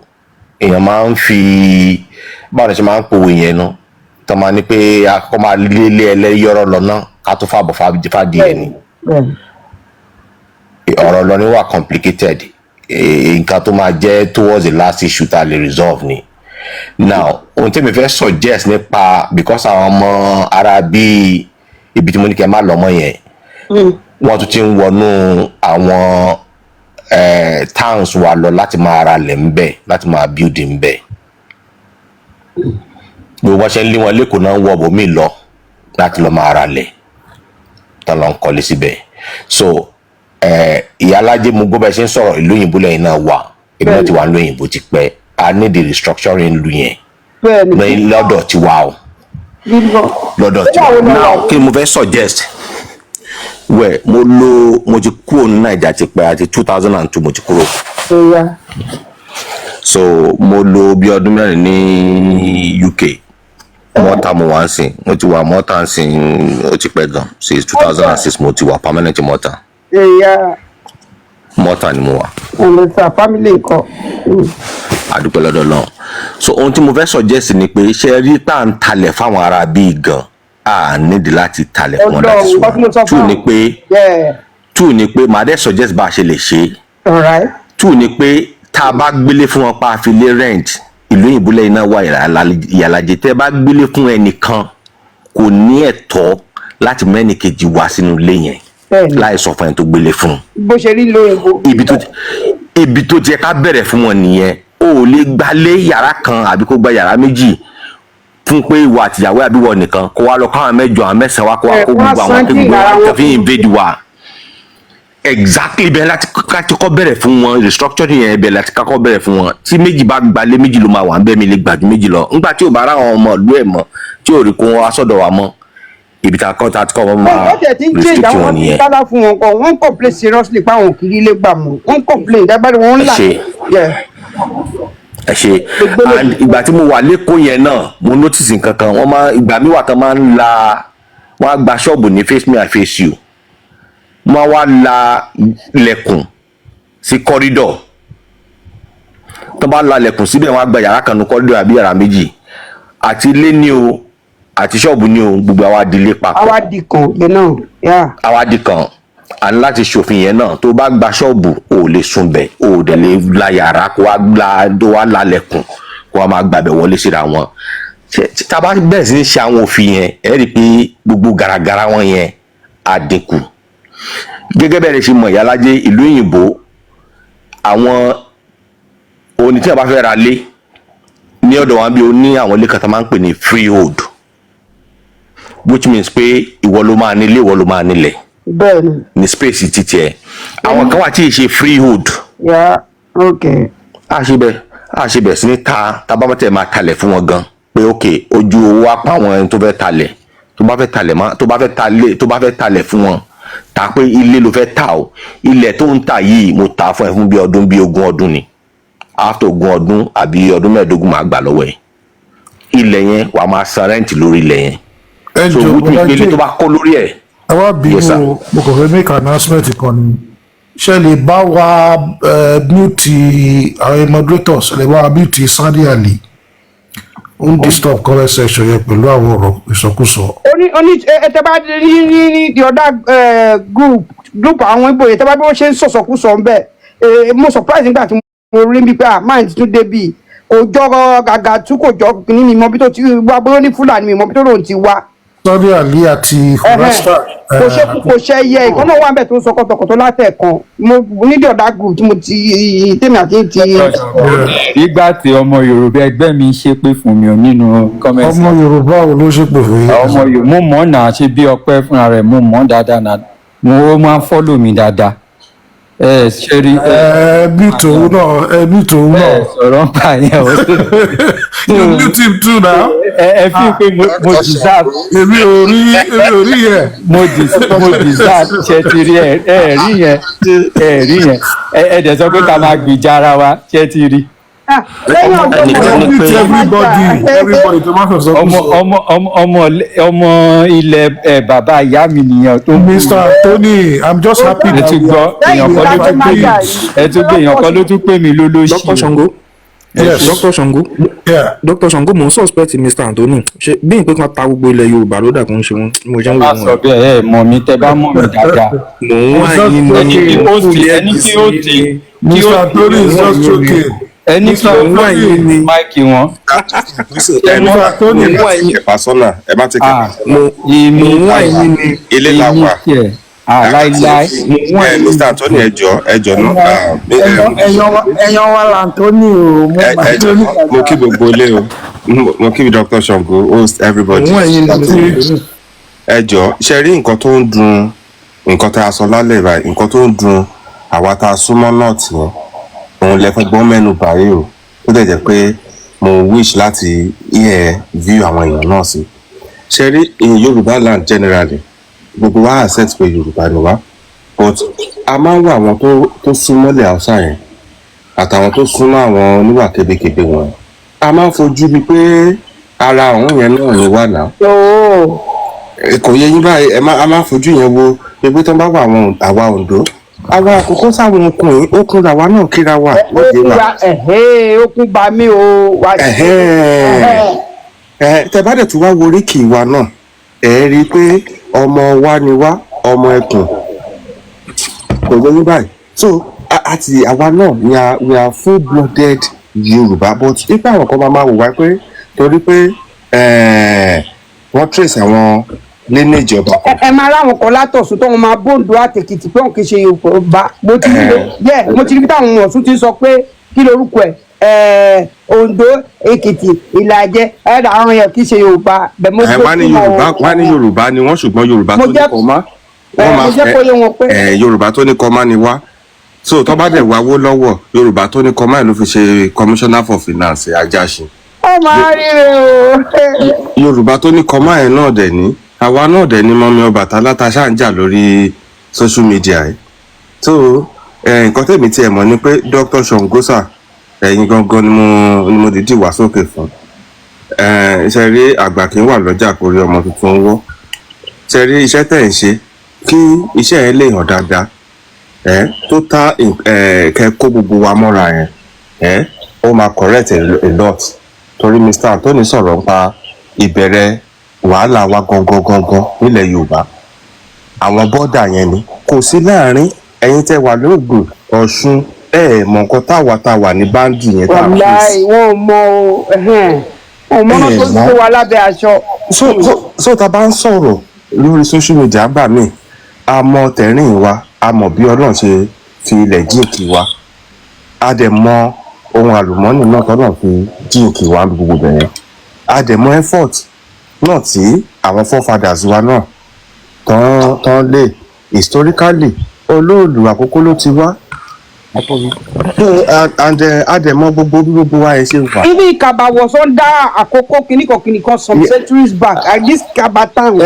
èèyàn máa ń fi báwo ni ṣe máa ń pòwe yẹn nu tó máa ní pé akọ́kọ́ máa lé ẹlẹ́yọ̀rọ̀ lọ́nà ká tó fàbọ̀ fàdíẹ̀ ni ọ̀rọ̀ lọ́rin wà complicated nǹkan tó máa jẹ́ towards the last issue tá a lè resolve ni now ohun tí mi fẹ́ suggest nípa because àwọn ọmọ ara bíi ibi tí mo ní kẹ́ máa lọ́mọ yẹn wọ́n tún ti ń wọnú àwọn towns wa lọ láti máa ra lẹ̀ ń bẹ̀ láti máa build ń bẹ̀ gbogbo wọn ṣe ń lé wọn lẹ́kọ̀ọ́ náà ń wọ bòmí lọ láti lọ máa ra lẹ̀ tán lọ ń kọ́lé síbẹ̀ so Ìyálájé mo gbọ́ bẹ́ẹ̀ ṣe ń sọ̀rọ̀ ìlú òyìnbó lẹ́yìn náà wà èmi náà ti wà ní òyìnbó ti pẹ́ a ní the restructuring ìlú yẹn lọ́dọ̀ tiwa o lọ́dọ̀ tiwa now kí ni mo fẹ́ suggest mo ti kúrò ní Naija ti pẹ́ àti 2002 mo ti kúrò so mo lò bí ọdún mẹ́rin ní UK mọ́tà mo wá ń sìn mo ti wà mọ́tà ń sìn ó ti pẹ́ gan since 2006 mo ti wà permanent mọ́tà mọ́tà ni mo wà. ọ̀nà family nǹkan. àdúpẹ́ lọ́dọ̀ náà so ohun tí mo fẹ́ suggest ni pé ṣe rí tá à ń talẹ̀ fáwọn ará bíi gan a nídìí láti talẹ̀ fún wọn láti sùn two ni pé màá dẹ́ suggest bá a ṣe lè ṣe two ni pé tá a bá gbélé fún wọn pa àfilé rent ìlú òyìnbó lẹ́yìn náà wà Ìyálájé tẹ́ bá gbélé fún ẹnìkan kò ní ẹ̀tọ́ láti mú ẹnìkejì wá sínú ilé yẹn láì sọ fún ẹni tó gbélé fún. bó ṣe rí lóyìnbó. ibi tó tiẹ̀ ká bẹ̀rẹ̀ fún wọn nìyẹn o ò lè gbalé yàrá kan àbí kó gba yàrá méjì fún pé ìwà àtìyàwó àbíwọ nìkan kó wá lọ káwọn mẹ́jọ àwọn mẹ́sàn wá kó wá kó gbogbo àwọn akéwì wọn fi invade wa exactly bẹ́ẹ̀ láti kọ́kọ́ bẹ̀rẹ̀ fún wọn restructuring yẹn bẹ́ẹ̀ láti kọ́kọ́ bẹ̀rẹ̀ fún wọn tí méjì bá gbalé méjì ló máa wà ń bẹ́ẹ̀ mi lè gbàdú méjì lọ nígbà tí ò bá ra àwọn ọmọ ìlú ẹ̀ mọ́ tí ò rí kó wọn wá sọ́dọ̀ wa mọ́ ibi tá a kọ́ tá a ti kọ́ wọn máa restrict wọn nìyẹn. wọ́n fún wọn kan wọ́n complain seriously pé àwọn kiri ilé gbà mọ́ wọ́n complain dábàá wọn là. ẹ ṣe and ìgbà tí mo wà lẹ́kọ̀ọ́ yẹn náà mo notice nǹkan kan wọ́n máa ìgbà mi wà tán máa ń la wọ́n á gba ṣọ́ọ̀bù ní face me I face you wọ́n á wá la lẹ̀kùn sí corridor tó bá la lẹ̀kùn síbẹ̀ wọ́n á gba yàrá kan ní corridor àbí yàrá méjì àti ilé ní o àti ṣọ́ọ̀bù ní o gbogbo àwa dilé papọ̀. àwa di kan yẹn náà. àwa di kan à ń láti ṣòfin yẹn náà tó bá gba ṣọ́ọ̀bù o ò lè sùn bẹ̀ o ò dẹ̀ lè la yàrá kó wá lálẹ̀kùn kó wá máa gbàbẹ̀ wọlé síra wọn. tá a bá bẹ̀rẹ̀ sí ní ṣe àwọn òfin yẹn ẹ rí i pé gbogbo gàràgàrà wọn yẹn á dínkù. gẹ́gẹ́ bẹ́ẹ̀ lè ṣe mọ̀ Ìyálájé ìlú òyìnbó àwọn òní tí wọ́n bá fẹ́ ra lé ní ọ̀dọ̀ wọn bí o ní àwọn ilé kan tó máa ń pè ní freehold which means pé ìwọ ló máa nílé ìwọ ló máa nílẹ̀ ní space títí ẹ̀ àwọn kan wà tí ì ṣe freehold àṣebẹ̀ sí ní tabamọ́tẹ̀ máa talẹ̀ fún wọn gan pé ok ojú owó apá àwọn ẹni tó fẹ́ talẹ̀ tó bá fẹ́ talẹ̀ fún wọn ta pé ilé ló fẹ́ ta o ilẹ̀ tó ń ta yìí mo ta fún ẹ fún bí 20 ọdún ni after 20 ọdún àbí ọdún 15 máa gbà lọ́wọ́ ẹ̀ ilẹ̀ yẹn wàá máa san rẹ́ǹtì lórí ilẹ̀ yẹn so wípé ilé tó bá kọ́ lórí ẹ̀. ẹ wá bí mo kàn fẹ́ make announcement kan ni ṣe lè bá wa mute àwọn moderators lè bá wa mute Sunday Ali ó ń disturb comment section yẹn pẹ̀lú àwọn ọ̀rọ̀ ìsọkúsọ. oní ẹtẹ bá ní the other group àwọn Ìgbò yẹn tẹ bá bí wọ́n ṣe ń sọ̀sọ̀kúsọ ń bẹ̀ mo surprise nígbà tí mo rí bí pé mind tún débi kò jọ gàgà tún kò jọ kìíní mi mọ bí tó ti wá bóyá ní Fúlàní mi mọ bí tó lòun ti wá. Sunday Ali àti Kurasta. kò ṣe yẹ ìkan náà wà ń bẹ̀ tó ń sọ kọ́tọ̀kọ́tọ̀ látẹ̀kan mo ní the other group tí mo ti tèmi àti ti. nígbà tí ọmọ Yorùbá ẹgbẹ́ mi ṣépè fún mi nínú comment. ọmọ Yorùbá wo ló ṣépè fún yín. ọmọ Yorùbá mo mọ̀ náà ṣe bí ọpẹ́ fúnra rẹ̀ mo mọ̀ dáadáa náà mo máa ń follow mi dáadáa. ṣe rí. ẹbí tòun náà. sọ̀rọ̀ ń pa yẹn o. you new team too now. ẹ fi pé mo deserve. èmi ò rí yẹn. mo deserve ṣe ti rí ẹ rí yẹn ẹ dẹ̀ sọ pé ká máa gbìjà ara wa ṣe ti rí. ọmọ ilẹ̀ bàbá ìyá mi nìyẹn tó ń Mr. Anthony, I'm just happy ẹ tún gbọ́ èèyàn kan ló tún pè mí lólóṣì. Dr. Shango. Yes. Dr. Shango mo ń suspect Mr. Anthony ṣe bí n pé kan ta gbogbo ilẹ̀ Yorùbá ló dà kó ń ṣe wọn mo jẹ́ ń wò wọn. sọ bẹ́ẹ̀ ẹ mọ̀ mi tẹ́ bá mọ̀ mi dáadáa. mò ń wá yín ní ẹni tí ó ti Mr. Anthony is just joking. ẹni tí ó wá yín ní máìkì wọn. Mr. Anthony pàṣọ́nà ẹ má tẹ̀kẹ́ mo ń wá yín ní ilé làwà láíláí. Mr. Anthony ẹjọ́ náà ẹ̀yàn wa l'Anthony o. mo kí gbogbo ilé o mo kí Dr. Shango host everybody. mo ń wá yín ní ẹjọ́ ṣe rí nǹkan tó ń dùn nǹkan tá a sọ lálẹ́ báyìí nǹkan tó ń dùn àwa tá a súnmọ́ náà tì yẹn òun lẹ́fẹ̀ẹ́ gbọ́n mẹ́nu báyìí o tó dẹ̀ jẹ́ pé mo wish láti view àwọn èèyàn náà sí. ṣe rí in Yorùbá land generally gbogbo wa accept pé Yorùbá ni wá but a máa ń wá àwọn tó súnmọ́lẹ̀ Hausa yẹn àtàwọn tó súnmọ́ àwọn oníwà kébékébé wọn a máa ń fojú bíi pé ara àwọn yẹn náà ni wà náà kò yẹ yín báyìí a máa fojú yẹn wo ebi tó ń bá wà àwọn àwa Oǹdó àwa àkókò sáwọn okùn làwa náà kíra wà lóde wa. okùn bá mi o. tẹ bá dẹ̀ tún wá wo oríkì wa náà ẹ rí i pé ọmọ wa ni wá ọmọ ẹkùn kò yẹ yín báyìí so àti àwa náà we are full blooded Yorùbá but ipa àwọn kan máa wò wá pé torí pé wọ́n trace àwọn lineage ọba kan. ẹ máa ráwọn kan látọ̀sùn tó wọn máa bóńdó àtẹ̀kìtì pé òun kì í ṣe Yorùbá mo ti rí táwọn Ọ̀ṣun ti sọ pé kí lorúkọ ẹ̀ Oǹdó Èkìtì Ìlàjẹ ẹ̀dá àwọn yẹn kì í ṣe Yorùbá. wọ́n ní Yorùbá ni wọ́n ṣùgbọ́n Yorùbá tó ní kọ́má Yorùbá tó ní kọ́má ni wá so tó bá dẹ̀ wáwó lọ́wọ́ Yorùbá tó ní kọ́má ẹ̀ ló fi ṣe commissioner for finance Ajáṣin. ó máa rí rẹ o. Yorùbá tó ní kọ́má ẹ̀ náà dẹ̀ ní àwa náà dẹ̀ ní mọ́mí Ọbàtálá tá ṣáà ń jà lórí social media ẹ̀ so nǹkan tẹ̀mí tiẹ̀ mọ̀ ni pé Dr. Shango ẹ̀yin gangan ni mo dìídì wá sókè fún iṣẹ́ rí àgbà kí n wà lọ́jà kórí ọmọ tuntun wọ́ ṣe rí iṣẹ́ tẹ̀ ń ṣe kí iṣẹ́ ẹ lè hàn dáadáa tó ta kẹ kó gbogbo wa mọ́ra yẹn ó máa correct a lot torí Mr. Anthony sọ̀rọ̀ nípa ìbẹ̀rẹ̀ wàhálà wa gangan nílẹ̀ Yorùbá àwọn bọ́dà yẹn ni kò sí láàrin ẹ̀yin tẹ́ wà lóògùn Ọ̀ṣun mọ nǹkan táwa ní báńdì yẹn tá a fi sí. wọn ò mọ ò mọ náà tó ń kó wa lábẹ́ aṣọ. so tá a bá ń sọ̀rọ̀ lórí social media gbà mí a mọ tẹ̀rín wa a mọ̀ bí Ọlọ́run ṣe fi ilẹ̀ jíǹkì wa a dẹ̀ mọ ohun àlùmọ́ọ́nì náà tọ́nà fi jí òkè wá gbogbo bẹ̀rẹ̀ a dẹ̀ mọ effort náà tí àwọn forefathers wa náà tán lè historically olóòlù àkókò ló ti wá and a dẹ̀ mọ gbogbo bí gbogbo wa yẹn ṣe wà. Even Ikaba was under àkókò kìnnìkan some centuries back at this Ikaba town.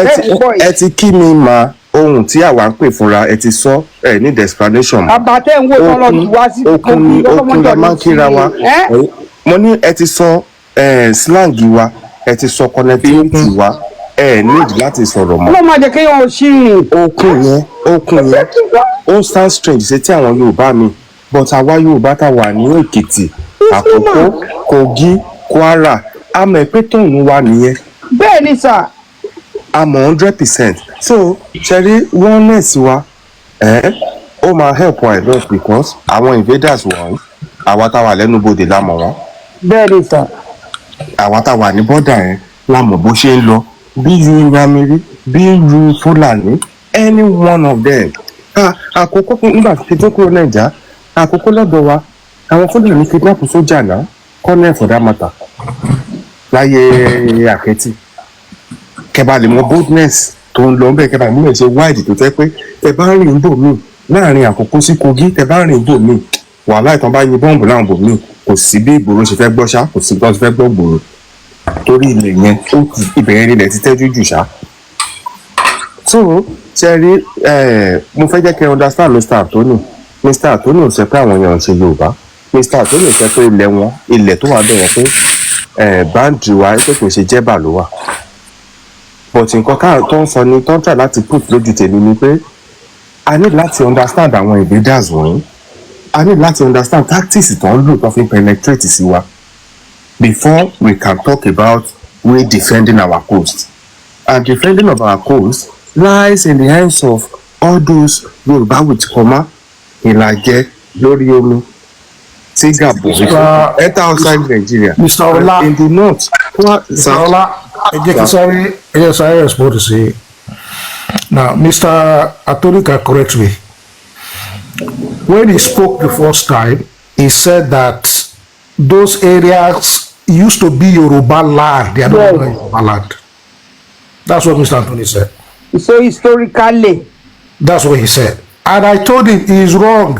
ẹ ti kí mi ma ohun tí àwa ń pè fúnra ẹ ti sọ ẹ ní explanation. àbàtẹ ń wo tọrọ tí wá sí okun la máa ń kíra wa mo ní ẹ ti sọ slang wa ẹ ti sọ connectivity wa ẹ need láti sọ̀rọ̀ mọ́. ọlọ́run máa jẹ́ kéèyàn ò ṣì rìn. okun yẹn ó stand strange ṣe tí àwọn Yorùbá mi but àwa Yorùbá tá wà ní Èkìtì Àkókò Kogi Kwara àmọ́ pé tóun wa nìyẹn. bẹ́ẹ̀ ni sà. àmọ́ 100% so ṣẹ́rí oneness wa ó máa help wa a lot because àwọn invaders wọ̀nyí àwa tá wà lẹ́nubodè la mọ̀ wọ́n. bẹ́ẹ̀ ni sà. àwa tá wà ní bọ́dà yẹn la mọ̀ bó ṣe ń lọ bí yu Yamiri bí yu Fulani any one of them. Àkókò nígbà tí tó kúrò Nàìjíríà Àkókò lọ́dọ̀ wa àwọn Fulani kidnap sójà náà colonel for that matter láyé Àkẹ́tì kẹba lè mọ boldness tó ń lọ bẹ́ẹ̀ kẹba ìmúlẹ̀ ṣe wide tó tẹ́ pé tẹ bá ń rìn bò míì láàrin Àkókò sí Kogi tẹ bá ń rìn bò míì wàhálà ìtàn bá yin bọ́ǹbù láwọn bò míì kò sí bí ìgboro ṣe fẹ́ gbọ́ ṣá kò sí bí wọ́n ṣe fẹ́ gbọ́ gbòòrò torí ilẹ̀ yẹn ibẹ̀ yẹn ilẹ̀ ti tẹ́jú jù ṣá. so ṣe rí mo fẹ́ jẹ́ kí ẹ understand Mr. Anthony sọ pé àwọn èèyàn ń ṣe Yorùbá Mr. Anthony sọ pé ilẹ̀ wọn ilẹ̀ tó wà bẹ̀rẹ̀ pé báńdì wa pé kò ṣe jẹ́bà ló wà but nǹkan káà tó ń sọ ni tó ń tà láti put lójú tèmi ni pé a ní láti understand àwọn invaders wọ̀nyí a ní láti understand tactics tó ń lò tó fi penetrate sí wa before we can talk about we defending our coast and defending of our coast lies in the hands of all those Yorùbá with comma ìlàjẹ lórí omi tí Gàbó enter outside Nigeria. Mr. Ola in the north. Mr. Ola ẹ jẹ́ kí sáré respond to say now Mr. Atolika correct me when he spoke the first time he said that those areas used to be Yoruba land. They are no longer Yoruba land. That's what Mr. Anthony said. So historically. That's what he said. And I told him he is wrong.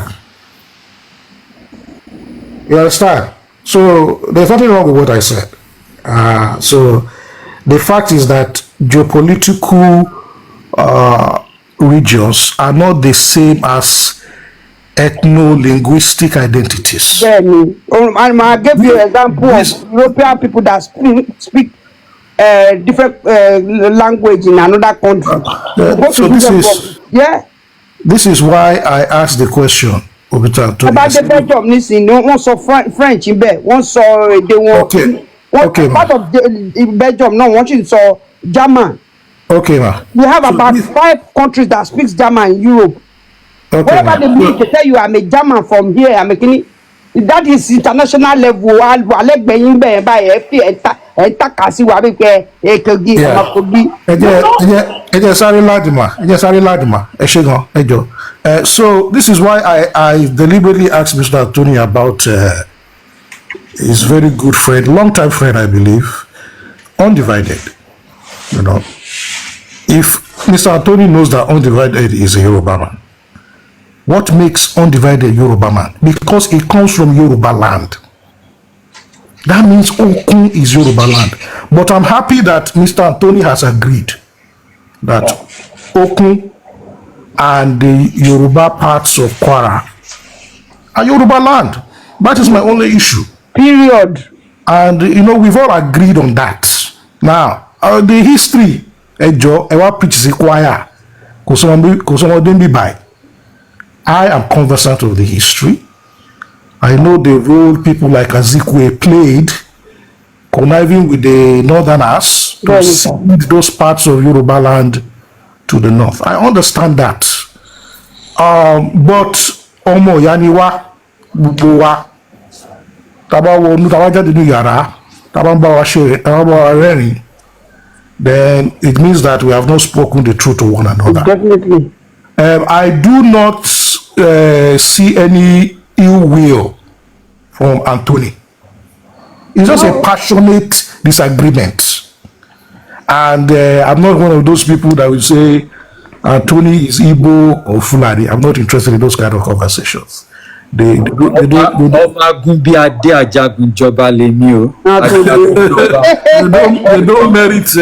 You understand? So there's nothing wrong with what I said. So the fact is that geopolitical regions are not the same as ethno-linguistic identities. Then, I gave you an example of European people that speak different language in another country. So this is why I asked the question. About the Belgium, listen, one saw French in bed, one saw they want part of the Belgium, no, one saw German. Okay, ma. We have about 5 countries that speaks German in Europe. Okay, whatever they mean to tell you I'm a German from here, I'm making it. That is international level. I like being by Takasi Wabike, Ekogi, Makogi. So this is why I deliberately asked Mr. Anthony about his very good friend, long-time friend, I believe, Undivided. You know, if Mr. Anthony knows that Undivided is a Yoruba man, what makes Undivided Yoruba man? Because it comes from Yoruba land. That means Okun is Yoruba land. But I'm happy that Mr. Anthony has agreed that Okun and the Yoruba parts of Kuwara are Yoruba land. That is my only issue. Period. And you know, we've all agreed on that. Now, the history, I am conversant of the history. I know the role people like Azikwe played, conniving with the northerners to cede those parts of Yoruba land to the north. I understand that. But Omo Yaniwa Buwa Tabawo Nutawajadi Yara Tabamba Reni, then it means that we have not spoken the truth to one another. Definitely. I do not see any ill will from Anthony. It's just a passionate disagreement. And I'm not one of those people that will say Anthony is Igbo or Fulani. I'm not interested in those kind of conversations. They don't merit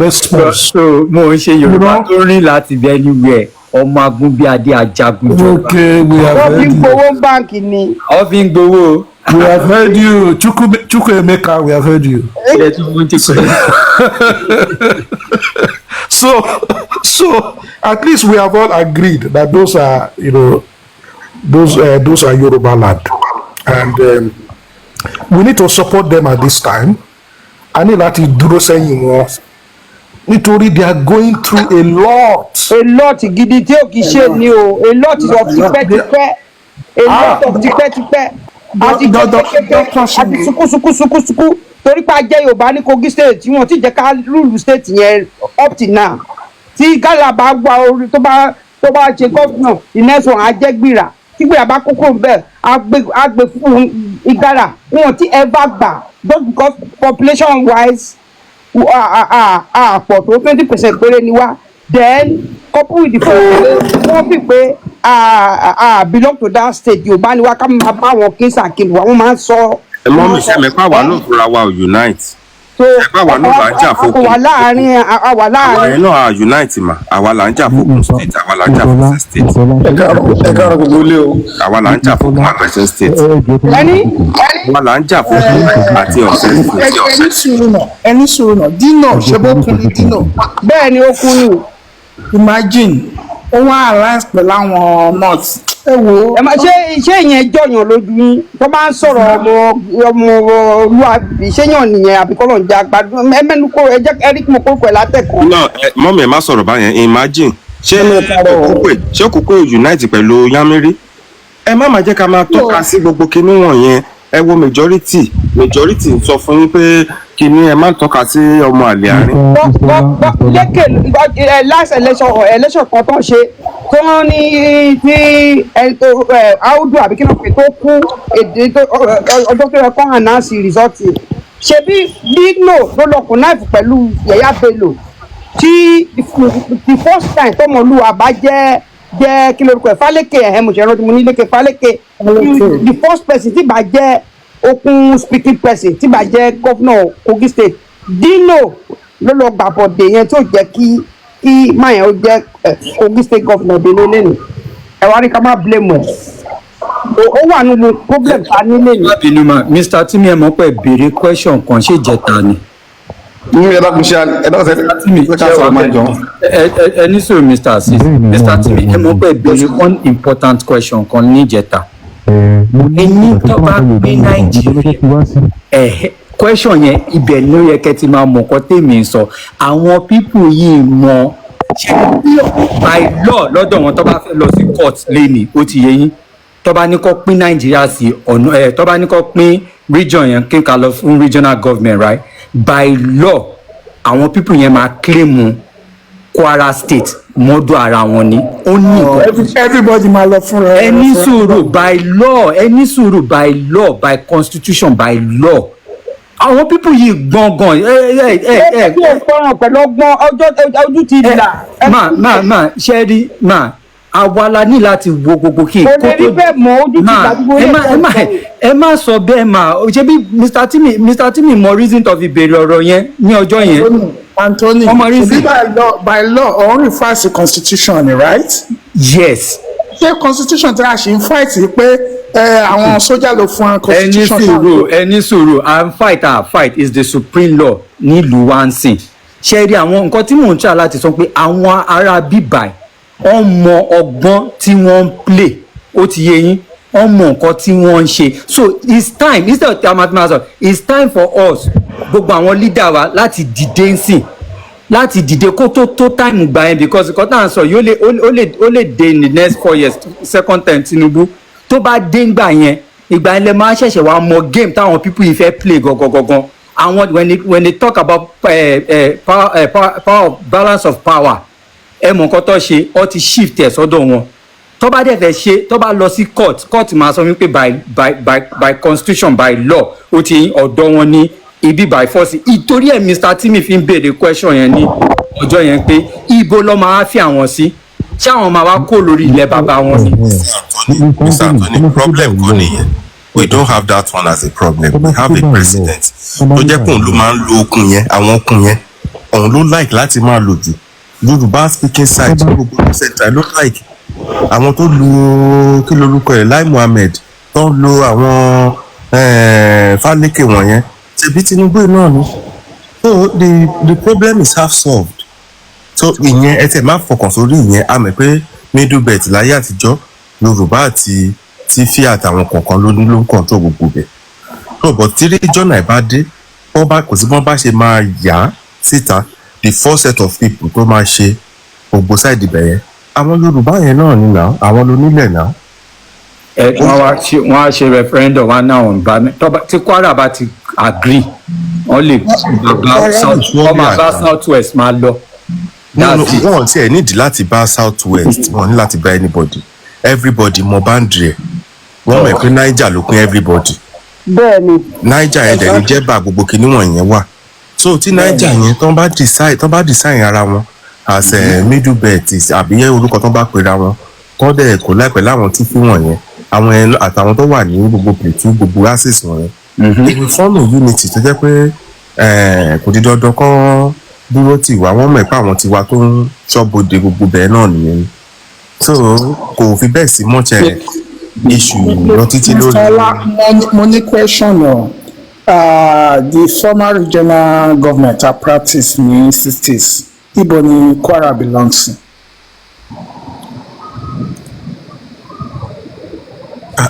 response. So mo ṣe Yorùbá tó rìn láti bí anywhere. Ọmọ Agunbíadé Ajagunjọba. Okay, we have heard you. We have heard you. Chukwuemeka, we have heard you. So at least we have all agreed that those are, those are Yoruba land, and we need to support them at this time. I need that dúró sẹ́yìn wọn nítorí they are going through a lot gidi tí ò kì í ṣe ni o, a lot of tipẹ́tipẹ́, a lot of tipẹ́tipẹ́ àti sukusuku torí pé a jẹ́ Yorùbá ní Kogi state wọn ti jẹ́ ká rúùlù state yẹn up till now tí gálà bá gba orí tó bá ṣe gómìnà ìnẹ́sùn àjẹgbìrà tí gbìyà bá kókó bẹ́ẹ̀ á gbé fún ìgárà wọn ti ever gbà just because population wise pọ̀ tó 20% péré ni wá then couple with the fact wọ́n fi pé belong to that state Yorùbá ni wá ká máa bá wọn kí sàkílù wa wọ́n máa ń sọ. ẹ mọ́ mi ṣe mẹ́pà wà náà fúnra wa ò unite. ẹ̀pà wà náà là ń jà fún. àwa láàárín. àwa yẹn náà à unite mà àwa là ń jà fún state àwa là ń jà fún state. ẹ káàárọ̀ gbogbo ilé o. àwa là ń jà fún Ọ̀ṣun state. àwa là ń jà fún àti Ọ̀ṣun state. ẹni sùúrù náà dínà ṣe bó kún ní dínà. bẹ́ẹ̀ ni ó kún ní. imagine ó wá alliance pẹ̀lú àwọn north. ẹ wo. ṣé ìyẹn jọyàn lójú yín tó bá ń sọ̀rọ̀ ọmọ olúwa ìṣẹ́yàn nìyẹn àbíkọ́lọ̀ ń jẹ́ àgbàdo ẹ̀mẹ́nu kó ẹ jẹ́ eric mokoko ẹ̀ látẹ̀kọ́. náà mọ́mí ẹ̀ má sọ̀rọ̀ báyẹn imagine ṣé òkúkú unite pẹ̀lú Yamiri ẹ má máa jẹ́ ká máa tọ́ka sí gbogbo kinní wọ̀nyẹn ẹ wo majority sọ fún yín pé kinní ẹ má tọ́ka sí ọmọ àlè àárín. lẹ́kẹ̀ last election kan tó ń ṣe tó wọ́n ní tí áúdù àbí kí ló pè tó kú èdè ọjọ́ tó yẹ kó announce result ṣebí Dino ló lọ kùn náà pẹ̀lú Yẹ̀yà Bello tí the first time tọmọlúwa bá jẹ́ kí lórúkọ ẹ̀ Fálékè mo ṣe rántí mo ní Lékè Fálékè the first person tí bá jẹ́ okun speaking person tí bá jẹ́ governor Kogi state Dino ló lọ gbàbọ̀dé yẹn tó jẹ́ kí máyà ó jẹ́ Kogi state governor délé lẹ́nu ẹ wá rí ká má blame ẹ̀ ó wà nínú problem ta nílé ni. bínú ma Mr. Timi ẹ mọ̀ pé béèrè question kan ṣe jẹta ni. ẹ dákun ṣe ẹ dákun ṣe ká sọ̀rọ̀ máa jọ. ẹ ní sọ̀rọ̀ Mr. Asisi Mr. Timi ẹ mọ̀ pé béèrè one important question kan ní jẹta. ẹni tó bá gbé Nàìjíríà question yẹn ibẹ̀ ló yẹ kẹ́ ti máa mọ̀ kọ́ tèmi sọ àwọn people yìí mọ̀ by law lọ́dọ̀ wọn tó bá fẹ́ lọ sí court lẹ́nìí ó ti yé yín tó bá ní kó pín Nàìjíríà sí ọ̀nà tó bá ní kó pín region yẹn kí n kà lọ fún regional government right by law àwọn people yẹn máa claim Kwara state mọ́dọ̀ ara wọn ni ó ní nǹkan. everybody máa lọ fúnra ẹ. ẹni sùúrù by law by constitution by law àwọn people yìí gbọ̀ngàn ẹ fọ́nrán pẹ̀lú ọgbọ́n ojú ti là. máa ṣe rí máa àwa la ní láti wo gbogbo kí. kò lè rí bẹ́ẹ̀ mọ́ ojú ti là gbogbo yẹn. ẹ má sọ bẹ́ẹ̀ máa ṣe bí Mr. Timi mọ reason tó fi béèrè ọ̀rọ̀ yẹn ní ọjọ́ yẹn. Anthony by law ọ̀hún refers to constitution right. Yes. ṣé constitution tí a ṣe ń fight pé àwọn sójà ló fún constitution. ẹni sùúrù and fight is the supreme law nílùú wa ń sìn ṣe rí àwọn nǹkan tí mò ń ṣá láti sọ pé àwọn ará bíbáì wọ́n mọ ọgbọ́n tí wọ́n ń play ó ti yé yín wọ́n mọ nǹkan tí wọ́n ń ṣe so it's time instead of mathematics it's time for us gbogbo àwọn leader wa láti dìde ń sìn láti dìde kó tó time gbà yẹn because nǹkan tá à ń sọ yìí ó lè dé in the next 4 years second time Tinubu tó bá dé ńgbà yẹn ìgbà yẹn lè máa ṣẹ̀ṣẹ̀ wá mọ game táwọn people yìí fẹ́ play gangan àwọn when they talk about power balance of power ẹ mọ̀ nǹkan tó ṣe ọ ti shift ẹ̀ sọ́dọ̀ wọn tó bá dẹ̀ fẹ́ ṣe tó bá lọ sí court máa sọ wípé by constitution by law ó ti ọ̀dọ̀ wọn ní ibi by force ìtorí ẹ̀ Mr. Timi fi ń béèrè question yẹn ní ọjọ́ yẹn pé ibo ló máa fi àwọn sí ṣé àwọn máa wá kó lórí ilẹ̀ bàbá wọn ni. Mr. Anthony, problem kọ́ nìyẹn. We don't have that one as a problem. We have a president tó jẹ́ kóun ló máa ń lo okun yẹn àwọn okun yẹn òun ló like láti máa lò jù Yorùbá speaking side gbogbo center ló like àwọn tó lu kí lorúkọ ẹ̀ Lai Muhammed tó ń lo àwọn Faleke wọ̀nyẹn ṣebí Tinubu náà ni so the problem is half solved so ìyẹn ẹ tẹ̀ máa fọkàn sórí ìyẹn a mọ̀ pé middle belt láyé àtijọ́ Yorùbá àti tí fi àtàwọn kọ̀ọ̀kan ló ń control gbogbo bẹ̀ so but tí region àìbá dé wọ́n bá kò sí bọ́n bá ṣe máa yá síta the first set of people tó máa ṣe gbogbo side ibẹ̀ yẹn àwọn Yorùbá yẹn náà ni náà àwọn lónílẹ̀ náà. wọ́n á ṣe referendum wọn náà wọn bá tí Kwara bá ti agree wọ́n lè bá south west máa lọ. wọ́n ti ẹ̀ nídìí láti bá south west wọ́n ní láti bá anybody everybody mọ boundary ẹ̀ wọ́n mọ̀ pé Niger ló pín everybody. bẹ́ẹ̀ni. Niger yẹn dẹ̀ ní jẹ́bà gbogbo kinní wọ̀nyẹn wà so tí Niger yẹn tán bá design ara wọn as middle belt àbí orúkọ tán bá pera wọn tán dẹ̀ kò láìpẹ́ láwọn tí fún wọ̀nyẹn àwọn àtàwọn tó wà ní gbogbo plateau gbogbo access wọ̀nyẹn. we form a unity tó jẹ́ pé kò di dandan kán dúró tì wá wọ́n mọ̀ pé àwọn tiwa tó ń ṣọ́bodè gbogbo bẹ́ẹ̀ náà nìyẹn so kò fi bẹ́ẹ̀ sí mọ́ṣẹ́ issue lọ títí lórí. mo ní question o the former regional government are practice ní 60s ibo ni Kwara belongs to.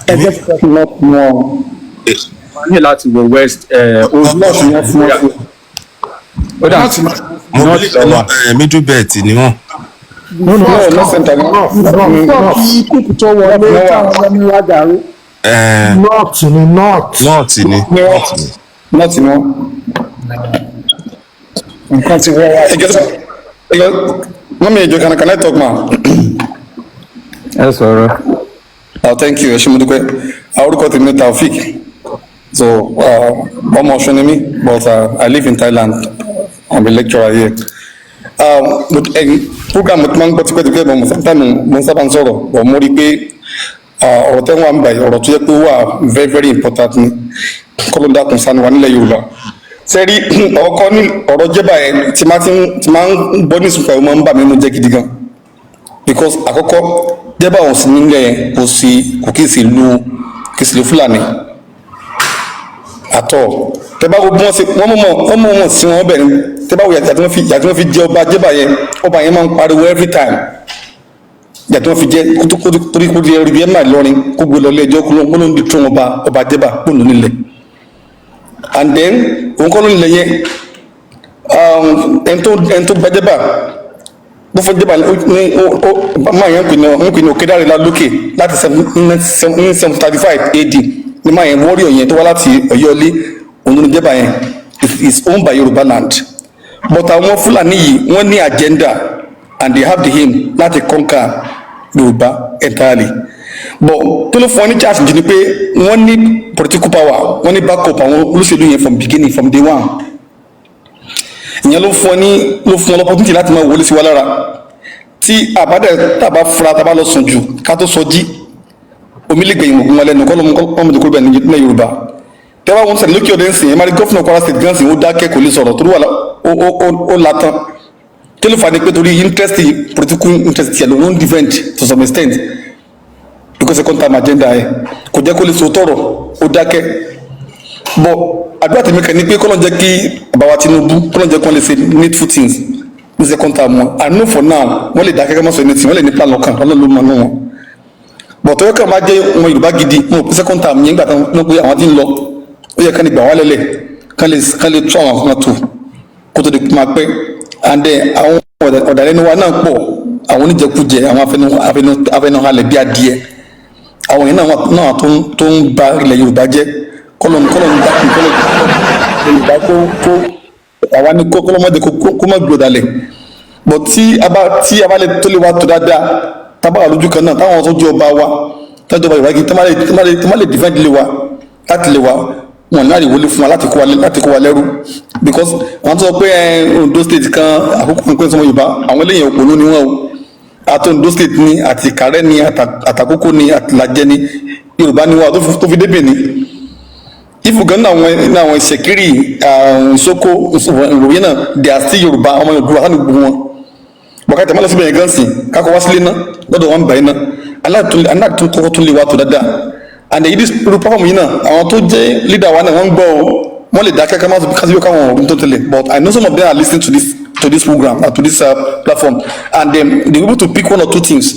ẹgbẹ́ fún wọn ní láti wo west north ni wọ́n fún wọn. ó dà middle belt ni wọ́n. no center no people tó wọlé táwọn ọmọ wa dàrú. north ni nǹkan ti wọ́ wa. mọ́mí ìjọ can I talk ma. ẹ sọ̀rọ̀. Thank you ẹ ṣé mo dúpẹ́ orúkọ tèmi Taofik so ọmọ Ọ̀ṣun ni mí but I live in Thailand I'm a lecturer here. Program tó máa ń gbọ́ tipẹ́tipẹ́ bọ̀ mo sábà ń sọ̀rọ̀ bọ̀ mo rí i pé ọ̀rọ̀ tẹ́wọ̀n à ń báyìí ọ̀rọ̀ tó yẹ pé wà very very important ni kọ́lọ́ dákun sanu wa nílẹ̀ Yorùbá sẹ́rí ọkọ ní ọ̀rọ̀ jẹ́bà yẹn tí máa ń gbọ́ ní ìsúnpá ẹ̀ máa ń bà mí nínú jẹ́ gidi gan because àkọ́kọ́ jẹ́bà ọ̀hún sí nílẹ̀ yẹn kò kí sì lu Fúlàní àtọ̀ tẹ́bá wo bí wọ́n mọ̀ sí wọn bẹ̀rẹ̀ tẹ́bá wo yàtí wọ́n fi jẹ́ ọba jẹ́bà yẹn ọba yẹn máa ń pariwo every time yàtí wọ́n fi jẹ́ torí kó di ẹrù bí ẹ máa lọrin kó gbé lọ ilé ẹjọ́ kó ló ń di tún ọba jẹ́bà kó lò nílẹ̀ and then òun kọ́ ló nílẹ̀ yẹn ẹni tó gba jẹ́bà bó fọ́ jẹ́bà máa yẹn ń pè ní Òkèdàrẹ́ lókè láti 735 AD ní máa yẹn warrior yẹn tó wá láti Ọ̀yọ́lé òun ló ní jẹ́bà yẹn is owned by Yorùbá land but àwọn Fúlàní yìí wọ́n ní agenda and they have the aim láti conquer Yorùbá entirely but tó ló fún ọ ní chance jù ni pé wọ́n ní political power wọ́n ní backup àwọn olóṣèlú yẹn from beginning from day one ìyẹn ló fún ọ l'opportunity láti máa wọlé sí wa lára tí tàbá fura tàbá lọ sùn jù ká tó sọ jí omi lè gbẹ̀yìn ògùn wọn lẹ́nu kọ́lọ́mọdé kúrò bẹ́ẹ̀ nílẹ̀ Yorùbá tẹ́wọ́ wọn sẹ̀lẹ̀ lókè ọ̀dẹ́ ń sìn ẹ̀ máa rí gọ́fìnà Kwara state gan sìn ó dákẹ́ kò lè sọ̀rọ̀ torí ó la tán kí ló fà ní pé torí political interest yẹn ló ń defend to some extent because second time agenda ẹ̀ kò jẹ́ kó lè sọ tọ̀rọ̀ ó dákẹ́ bọ́ àdúrà tèmi kàn ní pé kọ́lọ́ jẹ́ kí àbáwá Tinubu kọ́lọ́ jẹ́ kí wọ́n lè ṣe needful things ní second time wọn I know for now wọ́n lè dákẹ́ kẹ́mọ́sọ anything wọ́n lè ní plan lọ́kàn ọlọ́run ló máa ná wọn bọ̀ tọ́yọ́ kàn máa jẹ́ ọmọ Yorùbá gidi wọn ò second time yẹn gbà tán wọ́n pé àwọn tí ń lọ ó yẹ kán lè gbà wá lẹ́lẹ̀ kán lè tún àwọn kan tó kó tó di máa pẹ́ and then àwọn ọ̀dàlẹ́nu wa náà pọ̀ àwọn oníjẹkújẹ àwọn afẹnuhalẹ̀ bí adìẹ àwọn yẹn náà tó ń ba ilẹ̀ Yorùbá jẹ́ kọ́lọ́n dákun Yorùbá kó àwa ní kọ́lọ́mọdé kó má gbòdàlẹ̀ bọ̀ tí a bá lè tó lè wá tó dáadáa tábàlà lójú kan náà táwọn tó jẹ́ ọba wa tọ́jú ọba Yorùbá kí tó má lè defend ilé wa láti lè wa wọn ní àríwọlé fún wa láti kó wa lẹ́rú because àwọn tó sọ pé Ondo state kan àkókò kan pé sọmọ Yorùbá àwọn eléyìí òpònú ni wọn o àti Ondo state ni àti Ìkàrẹ́ ni àtàkókò ni àtìlájẹ ni Yorùbá ni wọn tó fi débè ni ifu gan ní àwọn ìṣèkiri ìṣókò ìròyìn náà they are still Yorùbá ọmọ Yorùbá láti gbogbo wọn bọ̀kátà má lọ síbẹ̀ yẹn gan sìn kákọ̀ wá sílé náà lọ́dọ̀ wọn bàyìí náà aláàtún kọ́kọ́ tún lè wá tó dáadáa and èyí irú platform yìí náà àwọn tó jẹ́ leader wa náà wọ́n ń gbọ́ wọ́n lè dákẹ́ kásìbí káwọn ọ̀rùn tó tẹ̀lé but I know some of them are listening to this program and to this platform and they be able to pick one or two things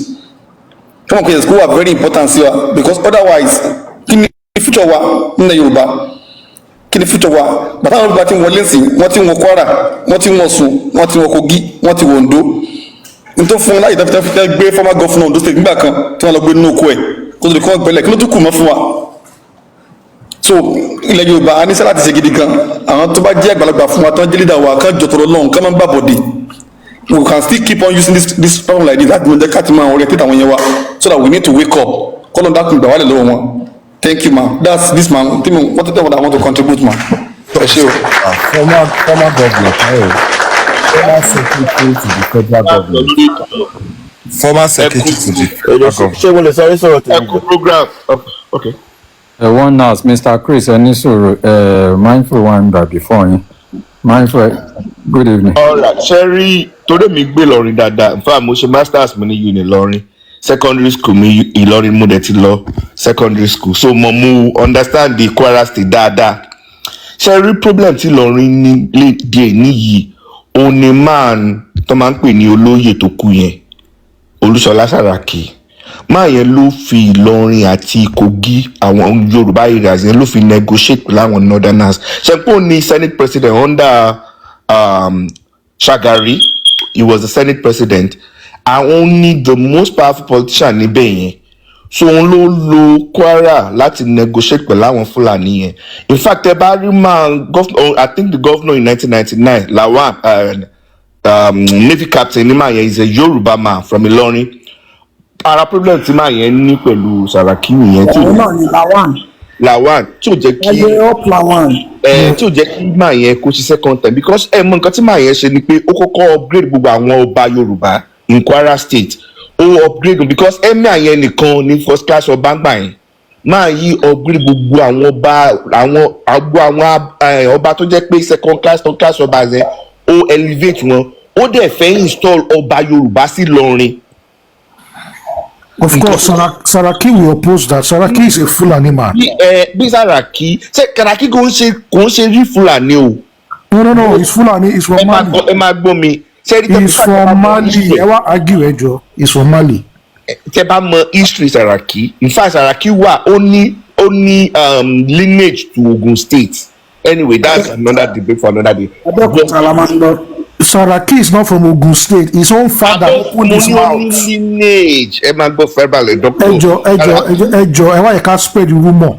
come on please, who are very important here because otherwise kí ni future wa nílẹ̀ Yorùbá kí ni future wa bàtà àwọn Yorùbá ti wọlé sí wọ́n ti wọ Kwara wọ́n ti wọ Ọ̀ṣun wọ́n ti wọ Kogi wọ́n ti wọ Ondo nítorí fún láyé tó fi gbé former governor Ondo state nígbà kan tí wọ́n lọ gbé nínú oko ẹ̀ kó tó di kọ́ gbẹlẹ̀ kí ló tún kù mọ́ fún wa so ilẹ̀ Yorùbá a ní sẹ́ láti ṣe gidi gan àwọn tó bá jẹ́ àgbàlagbà fún wa tó ń jẹ́ leader wa kán jọ̀tọ̀rọ̀ lọ́hùn kán máa ń gbàbọ̀dé we can still keep on using this problem like this láti mọ̀ jẹ́ káàtì máa orientate àwọn yẹn wa so that we need to wake up kọ́lọ́ dákun gbà wálẹ̀ lọ́wọ́ wọn thank you ma that's this man what I want to contribute ma ẹ ṣé o. former governor former secretary to the federal government former secretary to the federal government. ṣé wọ́n lè sáré sọ̀rọ̀ tẹ̀lé program okay. One nurse, Mr. Chris Enisuru, mindful one by before him. Mindful, good evening. All right, Sherry, today mi gbé Ìlọrin dáadáa. In fact, mo ṣe masters mi ní uni Ìlọrin. Secondary school mi Ìlọrin mo dẹ̀ ti lọ secondary school. So mo understand the Kuwara state dáadáa. Sherry problem tí Ìlọrin ní lè dé níyì. Ó ní man tó máa ń pè ní olóyè tó kú yẹn. Olúṣọlá Sàràkí. Máa yẹn ló fi Ìlọrin àti Kogi àwọn Yorùbá areas yẹn ló fi negotiate pẹ̀lú àwọn northerners. Ṣẹ́pọ̀ ní senate president under Shagari, he was the senate president. Àwọn ní the most powerful politician níbẹ̀ yẹn. So òun ló lo Kuwara láti negotiate pẹ̀lú àwọn Fulani yẹn. In fact, ẹ bá rí I think the governor in 1999, Lawan, Navy captain ní máa yẹn is a Yoruba man from Ilorin. Ara problem tí máa yẹn ní pẹ̀lú Sàràkí nìyẹn tí òun náà ni Lawan tí ò jẹ́ kí tí ò jẹ́ kí máa yẹn kó ṣiṣẹ́ content because mọ nǹkan tí máa yẹn ṣe ni pé ó kọ́kọ́ upgrade gbogbo àwọn ọba Yorùbá in Kwara state ó upgrade because máa yẹn nìkan ní first class ọba gbà yẹn máa yí upgrade gbogbo àwọn ọba tó jẹ́ pé second class third class ọba yẹn ó elevate wọn ó dẹ̀ fẹ́ install ọba Yorùbá sí Ìlọrin. Of course, Saraki will oppose that. Saraki is a Fulani man. Bí Saraki, Saraki kò ń ṣe rí Fulani o. No, he's Fulani. He's from Mali. Ẹ máa gbọ́ mi. He's from Mali. Ẹ wá argue ẹjọ́. He's from Mali. Tẹ́ bá mọ history Saraki, in fact Saraki wà ó ní lineage to Ogun State. Anyway, that's another debate for another day. Saraki is not from Ogun State. His own father opened his mouth. Lineage. Ẹ máa gbọ́ fẹ́ balẹ̀ doctor. Ẹjọ́ ẹ wá yẹ ká spread the rumour.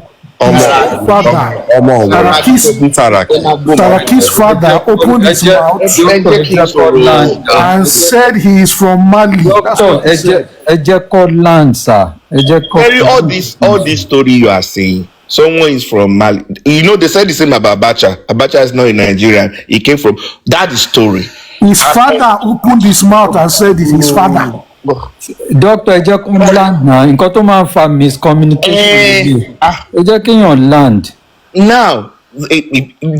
Saraki's father opened his mouth and said he is from Mali. Land, sir. All this story you are saying, someone is from Mali. You know, they said the same about Abacha. Abacha is not a Nigerian. He came from that story. His father opened his mouth and said it is his father. Doctor, ẹ jẹ́ kó land náà nǹkan tó máa ń fa miscommunication ẹ jẹ́ kéèyàn land. Now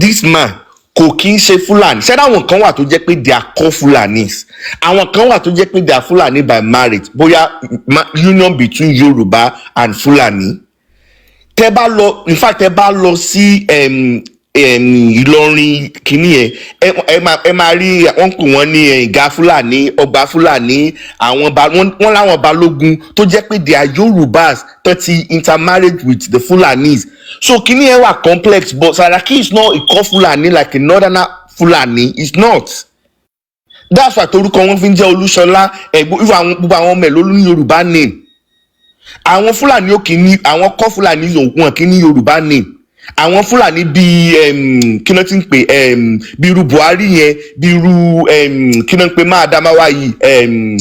this man kò kí ń ṣe Fulani ṣé àwọn kan wà tó jẹ́ pé they are called Fulanis àwọn kan wà tó jẹ́ pé they are Fulani by marriage bóyá union between Yorùbá and Fulani. Tẹ́ bá lọ in fact tẹ́ bá lọ sí Ìlọrin kìíní yẹn ẹ máa rí wọn kù wọn ní ìgá Fúlàní ọba Fúlàní àwọn wọn láwọn balógun tó jẹ́ pé they are Yorùbás tó ti intermarried with the Fulanis so kìíní yẹn wà complex but Saraki is not a core Fulani like a northerner Fulani it's not. That's why torúkọ wọn fi ń jẹ́ Olúṣọlá gbogbo àwọn ọmọ ẹ̀ ló ní Yorùbá name àwọn Fúlàní ò kì í ní àwọn core Fulani wọn kì í ní Yorùbá name. Àwọn Fúlàní bíi kí ló ti ń pè bíi irú Buhari yẹn bíi irú kí ló ń pè máa Adamawa yìí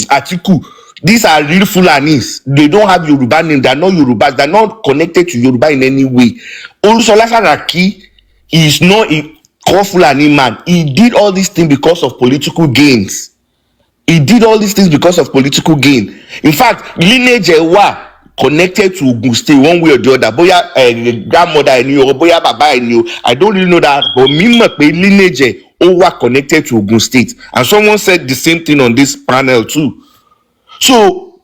Atiku These are real Fulanis. They don't have Yoruba name. They're not Yorubas. They're not connected to Yoruba in any way. Olusola Saraki is not a core Fulani man. He did all these things because of political gains. He did all these things because of political gain. In fact, lineage wa connected to Ogun State one way or the other. Boya grandmother ẹni o, boya baba ẹni o. I don't really know that, but me mọ̀ pé lineage wa connected to Ogun State. And someone said the same thing on this panel too. So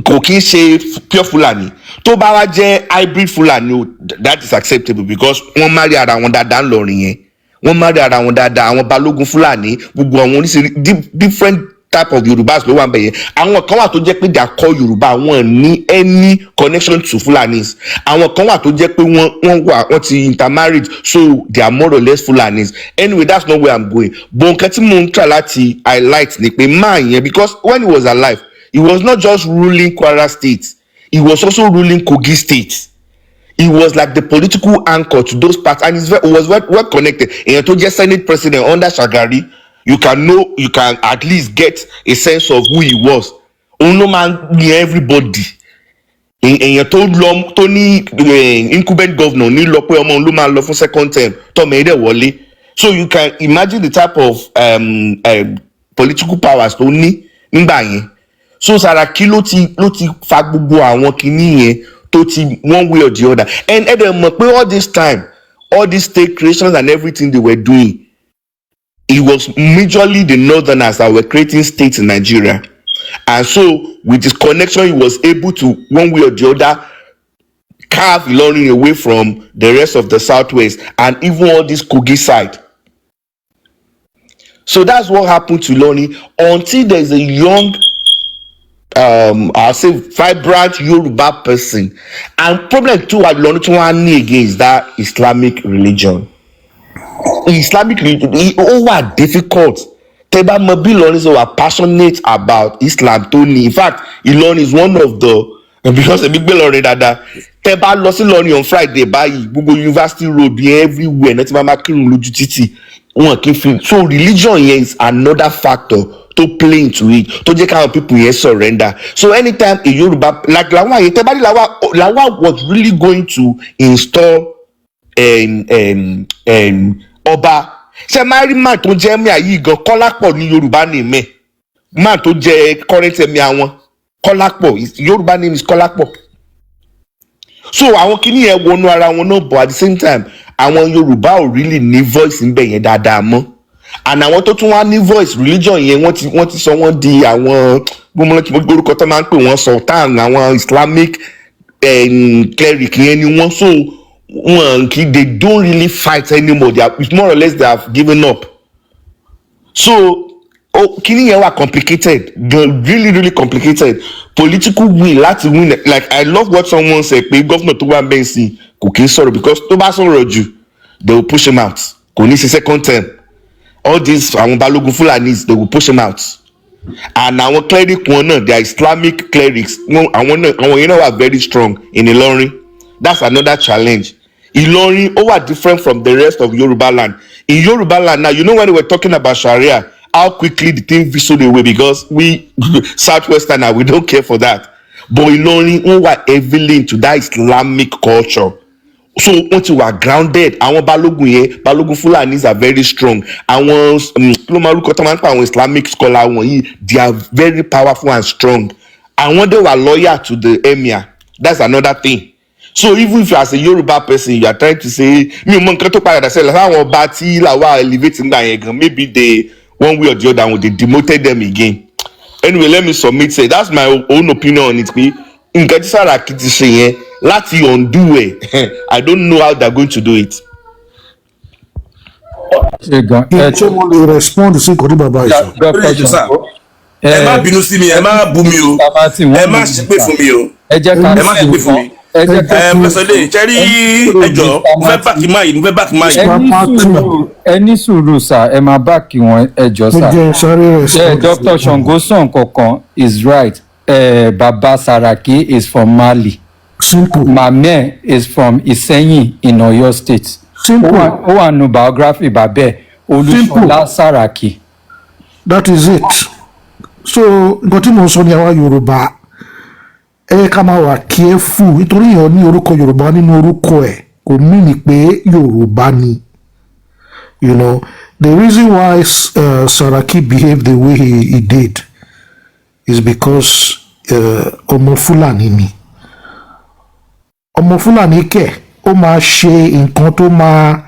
kò kí ń ṣe pure Fulani. Tó bá wá jẹ́ hybrid Fulani o, that is acceptable because wọ́n marry ara wọn dáadáa ńlọrin yẹn. Wọ́n marry ara wọn dáadáa, àwọn balógun Fulani, gbogbo àwọn oníṣirí different type of Yorùbás ló wà ń bẹ̀ yẹn. Àwọn kan wà tó jẹ́ pé they are called Yorùbá, wọn ní any connection to Fulanis. Àwọn kan wà tó jẹ́ pé wọ́n ti intermarried, so they are more or less Fulanis. Anyway, that's not where I'm going. But nǹkan tí mo ń try láti highlight ni pé máa yẹn, because when he was alive, he was not just ruling Kwara State, he was also ruling Kogi State. He was like the political anchor to those parts, and he was well connected. Èèyàn tó jẹ́ Senate president under Shagari, you can at least get a sense of who he was. Òun ló máa ń yan everybody. Èèyàn tó ní incumbent governor ní lọ pé ọmọ òun ló máa lọ fún second term tọ́mọ ẹ̀dẹ̀ wọlé. So you can imagine the type of political powers tó ní nígbà yẹn. So Saraki ló ti fa gbogbo àwọn kinní yẹn tó ti one way or the other. And ẹ̀dẹ̀ mọ̀ pé all this time, all these state creations and everything they were doing, it was majorly the northerners that were creating states in Nigeria. And so with his connection, he was able to, one way or the other, carve Ilorin away from the rest of the southwest and even all this Kogi side. So that's what happened to Ilorin until there's a young, I'll say vibrant Yoruba person. And problem too at Ilorin again is that Islamic religion. Islamic religion, it difficult. Teba Mabi Ilorin were passionate about Islam. In fact, Ilorin is one of the, because a big Ilorin dada. Teba lost Ilorin on Friday by Google University Road, be everywhere. Not even making loju titi. So religion here is another factor to play into it. To just how people here surrender. So anytime a Yoruba like Lawa was really going to install ọba ṣe máa rí man tó jẹ́ ẹ̀mí àyí gan Kọ́lápọ̀ ní Yorùbá ní ìmẹ̀ man tó jẹ́ current ẹ̀mí àwọn Kọ́lápọ̀ Yorùbá name is Kọ́lápọ̀. So àwọn kìíní yẹn wọnú ara wọn náà, but at the same time àwọn Yorùbá ò really ní voice níbẹ̀ yẹn dáadáa mọ́, and àwọn tó tún wá ní voice religion yẹn wọ́n ti sọ wọ́n di àwọn gbọ́mọlẹ́kì orúkọ tó máa ń pè wọ́n sultan, àwọn Islamic cleric yẹn ni wọ́n. So they don't really fight anymore. It's more or less they have given up. So kini yẹn wà complicated, really complicated. Political will láti win. Like I love what someone said, pé government tó wà bẹ́ẹ̀ sí kò kí ń sọ̀rọ̀, because tó bá sọ̀rọ̀ jù they will push him out. Kò ní ṣe second term. All these àwọn balógun Fulanis, they will push him out. And àwọn cleric wọn náà, they are Islamic clerics. Àwọn yẹn náà wà very strong in Ilorin. That's another challenge. Ilorin are different from the rest of Yoruba land. In Yoruba land now, you know when we were talking about Sharia, how quickly the thing fizzled away because we Southwesterners, we don't care for that. But Ilorin were heavily into that Islamic culture. So once you are grounded, our Balogun Fulanis are very strong. Our Islamic scholar, they are very powerful and strong. And when they were loyal to the emir, that's another thing. So even if you as a Yoruba person, you are trying to say, maybe they one way or the other, they demoted them again. Anyway, let me submit. Say that's my own opinion on it. Láti undo it. I don't know how they're going to do it. Ṣé mo lè respond sí nǹkan tí bàbá yìí sọ? Ẹ má bínú sí mi, ẹ má bú mi o, ẹ má ṣépè fún mi o, ẹ má ṣépè fún mi. Pẹ̀sọ̀lẹ̀ ṣẹ́rí ẹjọ́ mo fẹ́ báàkì máa yìí, mo fẹ́ báàkì máa yìí. Ẹ ní sùúrù sà, ẹ máa báàkì wọn ẹjọ́ sà. Dr. Shangoson kankan is right. Baba Saraki is from Mali. Simple. Mame is from Isenyin in Oyo State. Simple. Ó wà nù biography Babe Olúṣọlá Saraki. That is it. so nǹkan tí mo sọ ní àwa Yorùbá ká máa wà careful nítorí èèyàn ní orúkọ Yorùbá nínú orúkọ ẹ̀ kò mean pé Yorùbá ni. You know, the reason why Saraki behaved the way he did is because ọmọ Fulani ni. Ọmọ Fulani kẹ̀ ó máa ṣe nǹkan tó máa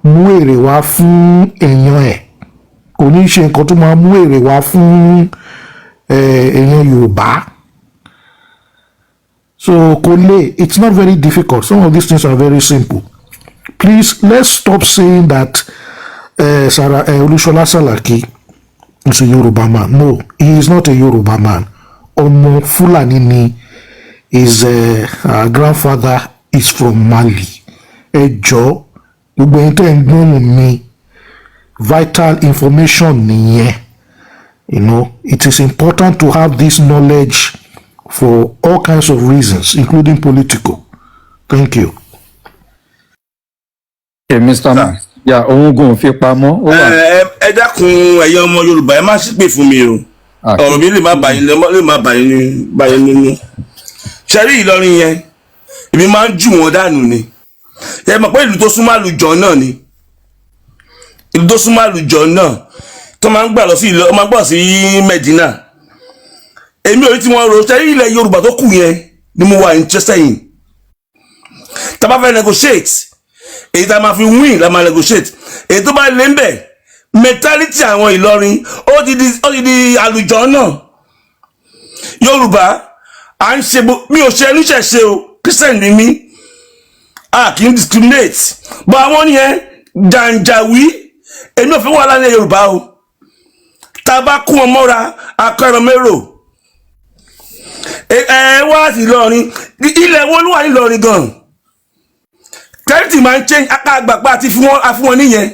mú èrè wá fún èèyàn ẹ̀ kò ní ṣe nǹkan tó máa mú èrè wá fún èèyàn Yorùbá. So kole, it's not very difficult. Some of these things are very simple. Please, let's stop saying that Olusola Salaki is a Yoruba man. No, he is not a Yoruba man. Omo Fulani ni, his grandfather is from Mali. Ejo, gbogbo ẹni tẹ́ ń gbóhùn mi, vital information nìyẹn. You know, it is important to have this knowledge for all kinds of reasons, including political. Thank you. Hey, Mr. Man. Yeah, òun gùn fi pamọ́. Ẹ dákun ẹ̀yin ọmọ Yorùbá ẹ má ṣépè fún mi o. Ọ̀rọ̀ mi lè má bàyín nínú. Ṣẹ́rí Ìlọrin yẹn, èmi máa ń jù wọ́n dànù ni. Ẹ mọ̀ pé ìlú tó súnmọ́ àlùjọ náà ni. Ìlú tó súnmọ́ àlùjọ náà tó máa ń gbà lọ sí ìlọ máa ń gbà sí Medina. Èmi ò rí tí wọ́n ro ṣẹ́rí ilẹ̀ Yorùbá tó kù yẹn ni mo wà interested in. Tá bá fẹ́ negotiate, èyí tá máa fi win la máa negotiate. Èyí tó bá lé ń bẹ̀ mentality àwọn Ìlọrin ó ti di àlùjọ náà. Yorùbá à ń ṣe mi ò ṣe oníṣẹ̀ṣe o, Christian ni mí. A kì í discriminate. But àwọn yẹn jàǹjàwí èmi ò fẹ́ wà lálẹ́ Yorùbá o. Tá a bá kún wọn mọ́ra akọ́rọ̀ mérò. Wá sí Ìlọrin ilẹ̀ wo ló wà ní Ìlọrin gan? Kẹ́rìtì máa ń change aká àgbàpá àti fún wọn níyẹn.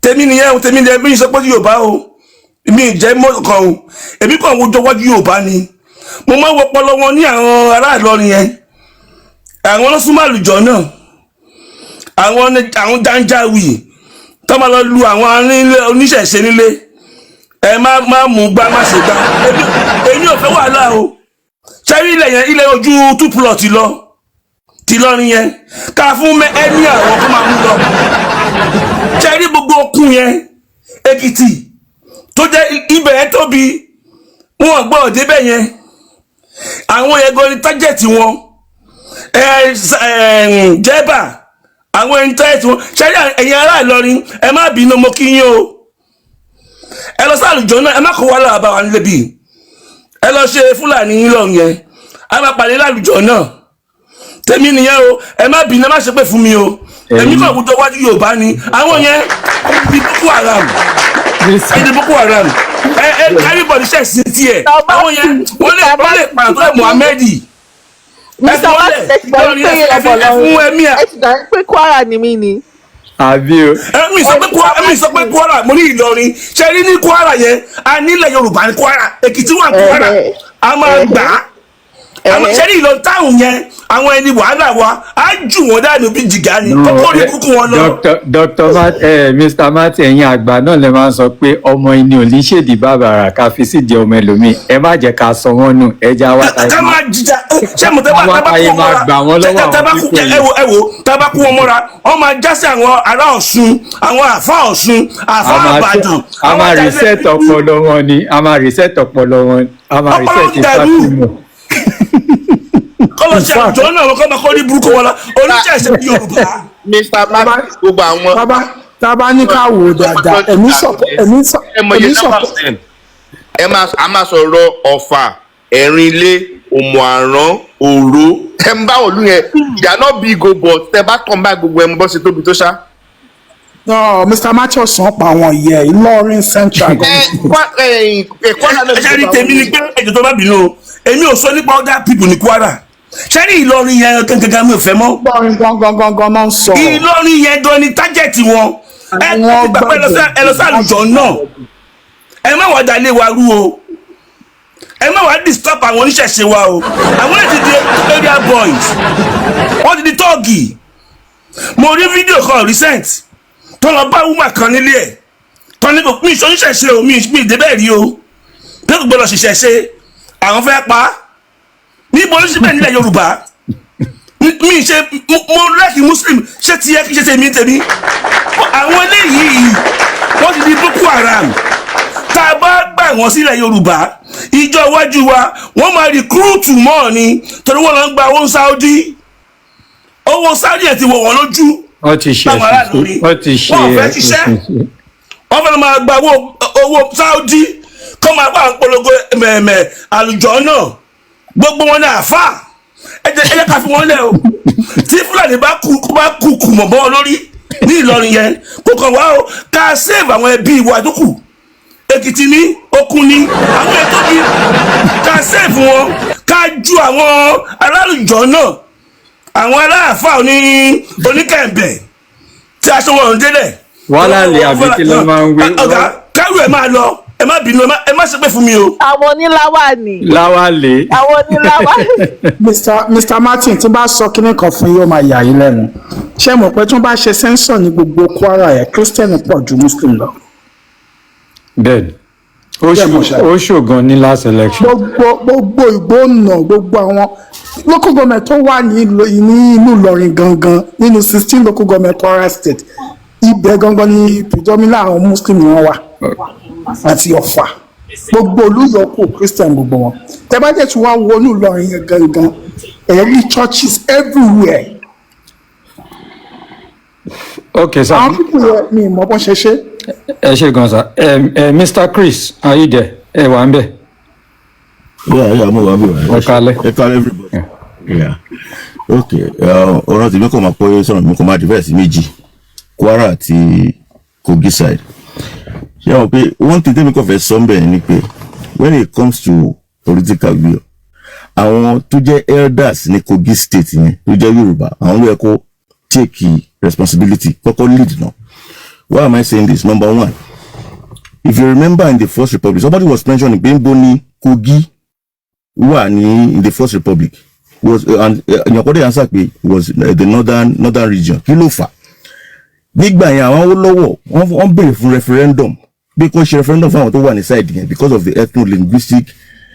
Tèmi nìyẹn tèmi nìyẹn bí n sọ pé Yorùbá o. Mi jẹ́ mọ́ kan o. Èmi kàn wo jọwọ́jú Yorùbá ni. Mo máa ń wọpọlọ wọn ní àwọn ará Ìlọrin yẹn. Àwọn ló súnmọ́ àlùjọ náà. Àwọn jàǹjàwì tó máa lọ lu àwọn oníṣẹ̀ṣe nílé. Ẹ má mú gbá má ṣe gbá. Èmi ò fẹ́ wàhálà o. Ṣẹ́rí ilẹ̀ yẹn ilẹ̀ ojú 2 plot lọ. Ti Ìlọrin yẹn. Ká fún ẹni àwọn kó máa mú lọ. Ṣẹ́rí gbogbo okun yẹn Èkìtì tó jẹ́ ibẹ̀ yẹn tóbi wọn gbọ́ débẹ̀ yẹn. Àwọn yẹn gan ni tájẹ̀tì wọn. Jẹ́bà àwọn ẹni tájẹ̀tì wọn. Ṣẹ́rí ẹ̀yin ará Ìlọrin ẹ má bínú mo kí yín o. Ẹ lọ sí àlùjọ náà ẹ má kó wá lára bá wa nílé bíi. Ẹ lọ ṣe Fúlàní yín lọ yẹn. A máa pàdé lálùjọ náà. Tèmi nìyẹn o. Ẹ má bínú ẹ má ṣépè fún mi o. Èmi kàn wùdọ̀ wájú Yorùbá ni. Àwọn yẹn di Boko Haram. Di Boko Haram. Everybody ṣe sí tiẹ̀. Àwọn yẹn wọ́n lè pàtó ẹ̀ Muhammed. Mr. Watt ẹ ti gbà pé Kwara ni mí ni. Àbí o. Mi sọ pé Kwara mo ní Ìlọrin. Ṣé rí ní Kwara yẹn a nílẹ̀ Yorùbá ní Kwara. Èkìtì wà Kwara. A máa gbà á. Àwọn ṣe ní Ìlọrin táwọn yẹn àwọn ẹni wàhálà wa á jù wọn dànù bí jìgá ni. Kókó ní kúkú wọn lọ. Mr. Martin ẹ̀yin àgbà náà lè máa sọ pé ọmọ ẹni ò ní ṣèdí bàbàrà ká fi sídìí ọmọ ẹlòmíì. Ẹ má jẹ́ ká sọ wọ́n nù ẹja wá táyé. Ká máa jíjà ṣé mo tẹ́ bá kú wọn mọ́ra wọ́n máa já sí àwọn ará Ọ̀ṣun àwọn àfá Ọ̀ṣun àfá Ìbàdàn. A máa reset ọpọlọ wọn ni a máa reset ọpọlọ wọn a máa reset ìfàsímọ̀. Kọ́lọ́ ṣe àjọ náà wọ́n kọ́ máa kọ́ ní burúkú wọn la oníṣẹ́ ìṣẹ́ bí Yorùbá. Mr. Mark gbogbo àwọn. Tábà ní ká wò dáadáa ẹ̀mí sọ. A máa sọ̀rọ̀ Ọ̀fà Ẹ̀rìnlé Òmùàrán Òró ẹ ń bá òlu yẹn ìyá náà bí gòbọ̀ tẹ bá kàn bá gbogbo ẹmu bọ́ sí tóbi tó ṣá. Mr. Matthews sàn pa àwọn ìyẹn Ìlọrin Central. Ẹ ṣe rí tèmi ni pé ètò tó bá bínú o èmi ò sọ nípa other people ní Kwara. Ṣé ní Ìlọrin yẹn gangan mi ò fẹ́ mọ́. Gangan náà ń sọ. Ìlọrin yẹn gan ni tájẹ̀tì wọn. Ẹ lọ sí àlùjọ náà. Ẹ má wá dalé wa rú o. Ẹ má wá disturb àwọn oníṣẹ̀ṣe wa o. Àwọn ètò di area boys. Wọ́n ti di tọ́ọ̀gì. Mo rí fídíò kan recent. Tó lọ bá woman kan nílé ẹ̀. Tó ní kò pín ìṣoníṣẹ̀ṣe o mi ìdébẹ̀ rí o. pé kò gbọ́dọ̀ ṣiṣẹ́ ṣe àwọn fẹ́ pa á níbo ló ṣe bẹ́ẹ̀ nílẹ̀ Yorùbá mi ṣe mo lẹ́kì Muslim ṣé tiẹ̀ kí ṣe tèmi àwọn eléyìí wọ́n ti di Boko Haram tá a bá gbà wọ́n sílẹ̀ Yorùbá ìjọ iwájú wa wọ́n máa rìkúrútù mọ́ ni torí wọ́n lọ ń gba owó Saudi ẹ̀ ti wọ̀ wọ́n lójú wọ́n ti ṣe wọ́n fẹ́ ṣiṣẹ́ wọ́n fẹ́ máa gba owó Saudi kọ́ máa bá polongo àlùjọ náà gbogbo wọn ní àfà ẹ jẹ́ ká fi wọ́n lẹ̀ o tí Fúlàní bá kú mọ̀ bọ́ lórí ní Ìlọrin yẹn kò kàn wá o ká save àwọn ẹbí wa tó kù Èkìtì ní Òkun ní àwọn ètò bí ká save wọn ká ju àwọn alálùjọ náà àwọn aláàfáà oníkẹ̀ǹbẹ̀ tí aṣọ wọn ò délẹ̀. wàhálà lè àbí kí ló máa ń wí. ọ̀gá kárù ẹ̀ máa lọ ẹ má bínú ẹ má ṣépè fún mi o. àwọn oníláwà ni. láwàlè. àwọn oníláwà. Mr. Martin tí bá sọ kinní kan fún yóò máa yà yín lẹ́nu ṣé mọ̀ pé tí wọ́n bá ṣe sẹ́ńsọ̀ ní gbogbo Kwara yẹn Christian pọ̀ ju Muslim lọ. bẹ́ẹ̀ni ó ṣògan ní last election. gbogbo ìgbóná gbogbo àwọn local government tó wà ní ìlú Ìlọrin gangan nínú 16 local government Kwara state ibẹ̀ gangan ní predominant àwọn Muslim wọn wà àti Ọ̀fà gbogbo olùyọkù Christian gbogbo wọn tẹ́ bá jẹ́ tí wọ́n wọnú Ìlọrin yẹn gangan ẹ̀rí churches everywhere. okay sir. àwọn pípọ̀ yẹn mi ìmọ̀ bọ́n ṣe ṣe. ẹ ṣe gan sa Mr. Chris are you there ẹ wà ń bẹ̀. yeah mo wà ń bẹ̀. ẹ kálẹ̀. ẹ kálẹ̀ everybody. yeah okay ọ̀rọ̀ tèmi kò máa pọ́ sọ̀rọ̀ mi kò máa diverse méjì Kwara àti Kogi side. ṣé wọn pé one thing tèmi kò fẹ́ sọ bẹ́ẹ̀ ni pé when it comes to political view àwọn tó jẹ́ elders ní Kogi state yẹn tó jẹ́ Yorùbá àwọn ló yẹ kó take responsibility kọ́kọ́ lead náà. Why am I saying this? Number one, if you remember in the First Republic, somebody was mentioning Bemboni Kogi in the First Republic was and Nyokode Ansakpe was the northern region. Kí ló fà? Nígbà yẹn àwọn Awólọ́wọ̀ wọ́n béèrè fún referendum bí kò ṣe referendum fún àwọn tó wà ní side yẹn because of the ethno-linguistic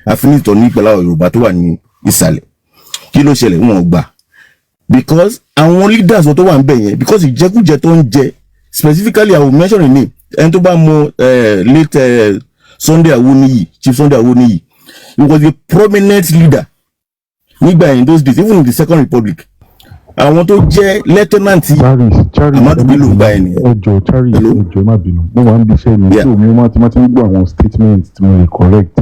affinity tó ní pẹ̀lú àwọn Yorùbá tó wà ní ìsàlẹ̀. Kí ló ṣẹlẹ̀ wọ́n gbà? Because àwọn leaders tó wà ń bẹ̀ yẹn because ìjẹkújẹ tó ń jẹ specifically I will mention a name ẹni tó bá mọ late Sunday Awoniyi Chief Sunday Awoniyi he was a prominent leader nígbà in those days even in the Second Republic àwọn tó jẹ́ lieutenant Amadu Bello gba ẹni. ẹjọ Charles ẹjọ má bínú mo máa ń bí iṣẹ́ mi tí omi máa ti ń gbọ́ àwọn statement tí mo lè correct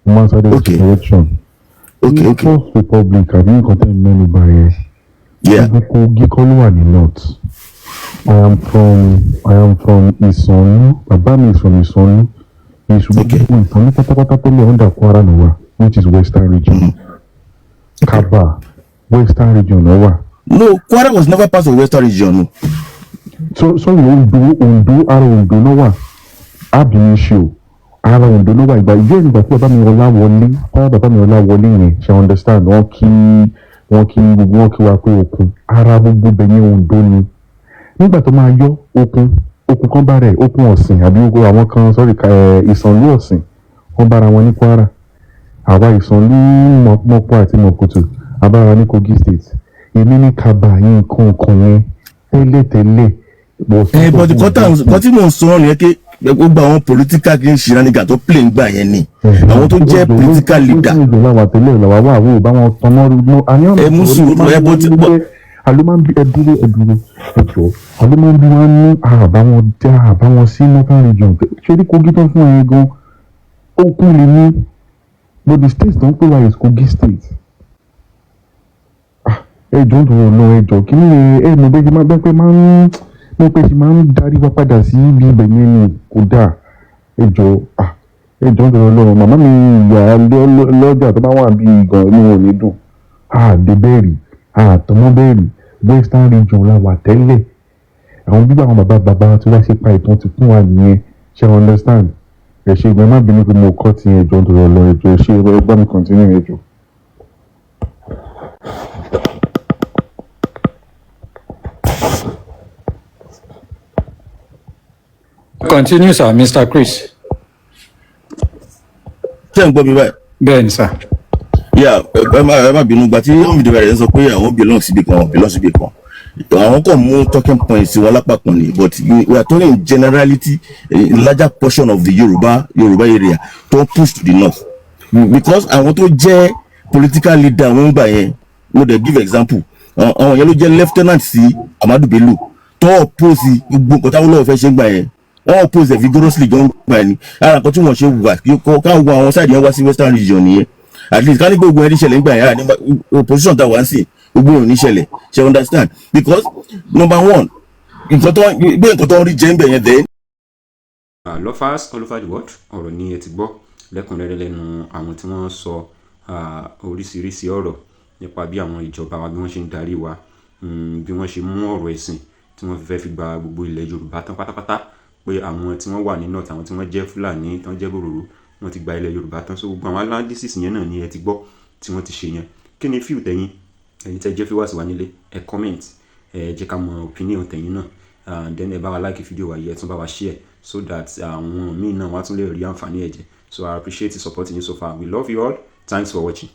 mo máa ń sáré correction. okay First Republic àbí nǹkan tẹ́ ń mẹ́nu bà yẹn Kogi kọ́ ló wà ní north. I am from Isonu. Baba mi is from Isonu. Isonu pátápátá tó lè under Kwara ló wà, which is Western region. Kaba, Western region ló wà. No, Kwara was never part of Western region. No. So Ondo, ara Ondo ló wà. Abinisio, ara Ondo ló wà. Ìgbà ìgbà tí bàbá mi ọlá wọlé yẹn, ṣe understand, wọ́n kí wa pé Òkun. Ara gbogbo bẹ̀yẹn Ondo ni. Nígbà tó máa yọ okun kan bá rẹ̀ okun ọ̀sìn àbí ogun àwọn kan ìsànlú ọ̀sìn wọ́n bára wọn ní Kwara àwa ìsànlú mọ̀pọ̀ àti mọ̀kòtò àbára ní Kogi state èmi ní Kaba yín nǹkan yẹn tẹ́lẹ̀. but nǹkan tí mò ń sọ nìyẹn pé gbogbo àwọn political kì í ṣe ìrànìgà tó play ń gbà yẹn ni àwọn tó jẹ́ political leader. ẹ mú sùúrù ẹ bó ti bọ́. Alumambi ẹdúró ẹjọ Alumambi wọn ní àbáwọn sí northern region ṣé Kogi tó fún ẹ gan okun lè ní but the state tó ń pè wá is Kogi state ẹjọ tó wọ lọ ẹjọ kí ni ẹ mọ bẹ́ẹ̀ máa bẹ́ẹ̀ pé máa ń darí wa padà sí ibi ibẹ̀ yẹn ni kò dáa ẹjọ tó wọ lọ màmá mi ìyá lọ́jà tó bá wà bí gan inú wọn ò ní dùn débẹ̀rì àtọmọbẹ̀rì Western region la wà tẹ́lẹ̀ àwọn bíbá àwọn bàbá tí wọ́n ṣe pa ìtàn ti fún wa nìyẹn ṣe understand ẹ ṣe ìgbà má bínú pé mo kọ́ ti ẹjọ́ tó lọ ẹjọ́ ṣe ẹ bá mi continue ẹjọ́. Continue sir Mr. Chris. ṣé ń gbọ́ mi báyìí. bẹ́ẹ̀ ni sà. Yeah, ẹ má bínú gba tí wọ́n fi bẹ̀rẹ̀ sọ pé àwọn belong síbi kan àwọn kan mú talking points wọn lápá kan ni but we are talking in generality a larger portion of the Yoruba area tó push to the north because àwọn tó jẹ́ political leader wọn gbà yẹn no dey give example àwọn yẹn ló jẹ́ lieutenant sí Amadu Bello tó oppose gbogbo nǹkan táwọn lọ́wọ́ fẹ́ ṣe ń gbà yẹn wọ́n oppose vigorously gan gbà yẹn ni ara nǹkan tí wọ́n ṣe wà káwọn gbọ́ àwọn side yẹn wá sí western region nìyẹn at least ká ní gbogbo ẹni ṣẹlẹ̀ ń gbà yẹn opposition tá wà ń sìn gbogbo ò ní ṣẹlẹ̀ ṣe understand because number one nǹkan tó ń rí jẹ́ ń bẹ̀ yẹn dẹ́. Lovers all over the world ọ̀rọ̀ ni ẹ ti gbọ́ lẹ́kùnrẹ́rẹ́ lẹ́nu àwọn tí wọ́n sọ oríṣiríṣi ọ̀rọ̀ nípa bí àwọn ìjọba wa bí wọ́n ṣe ń darí wa bí wọ́n ṣe mú ọ̀rọ̀ ẹ̀sìn tí wọ́n fẹ́ fi gba gbogbo ilẹ̀ Yorùbá tán pátápátá pé àwọn tí wọ́n wà ní north àwọn tí wọ́n jẹ́ Fúlàní tán jẹ́ bòròrò wọ́n ti gba ilẹ̀ Yorùbá tán so gbogbo àwọn analysis yẹn náà ni ẹ ti gbọ́ tí wọ́n ti ṣe yẹn kí ni fíìl tẹ̀yìn ẹ̀yin tẹ́ jẹ́ fíwáàsì wa nílé ẹ comment ẹ jẹ́ ká mọ opinion tẹ̀yìn náà then ẹ bá wa like fídíò wa yìí ẹ tún bá wa share so that àwọn míì náà wá tún lè rí àǹfààní ẹ jẹ so I appreciate the support you so far we love you all thanks for watching.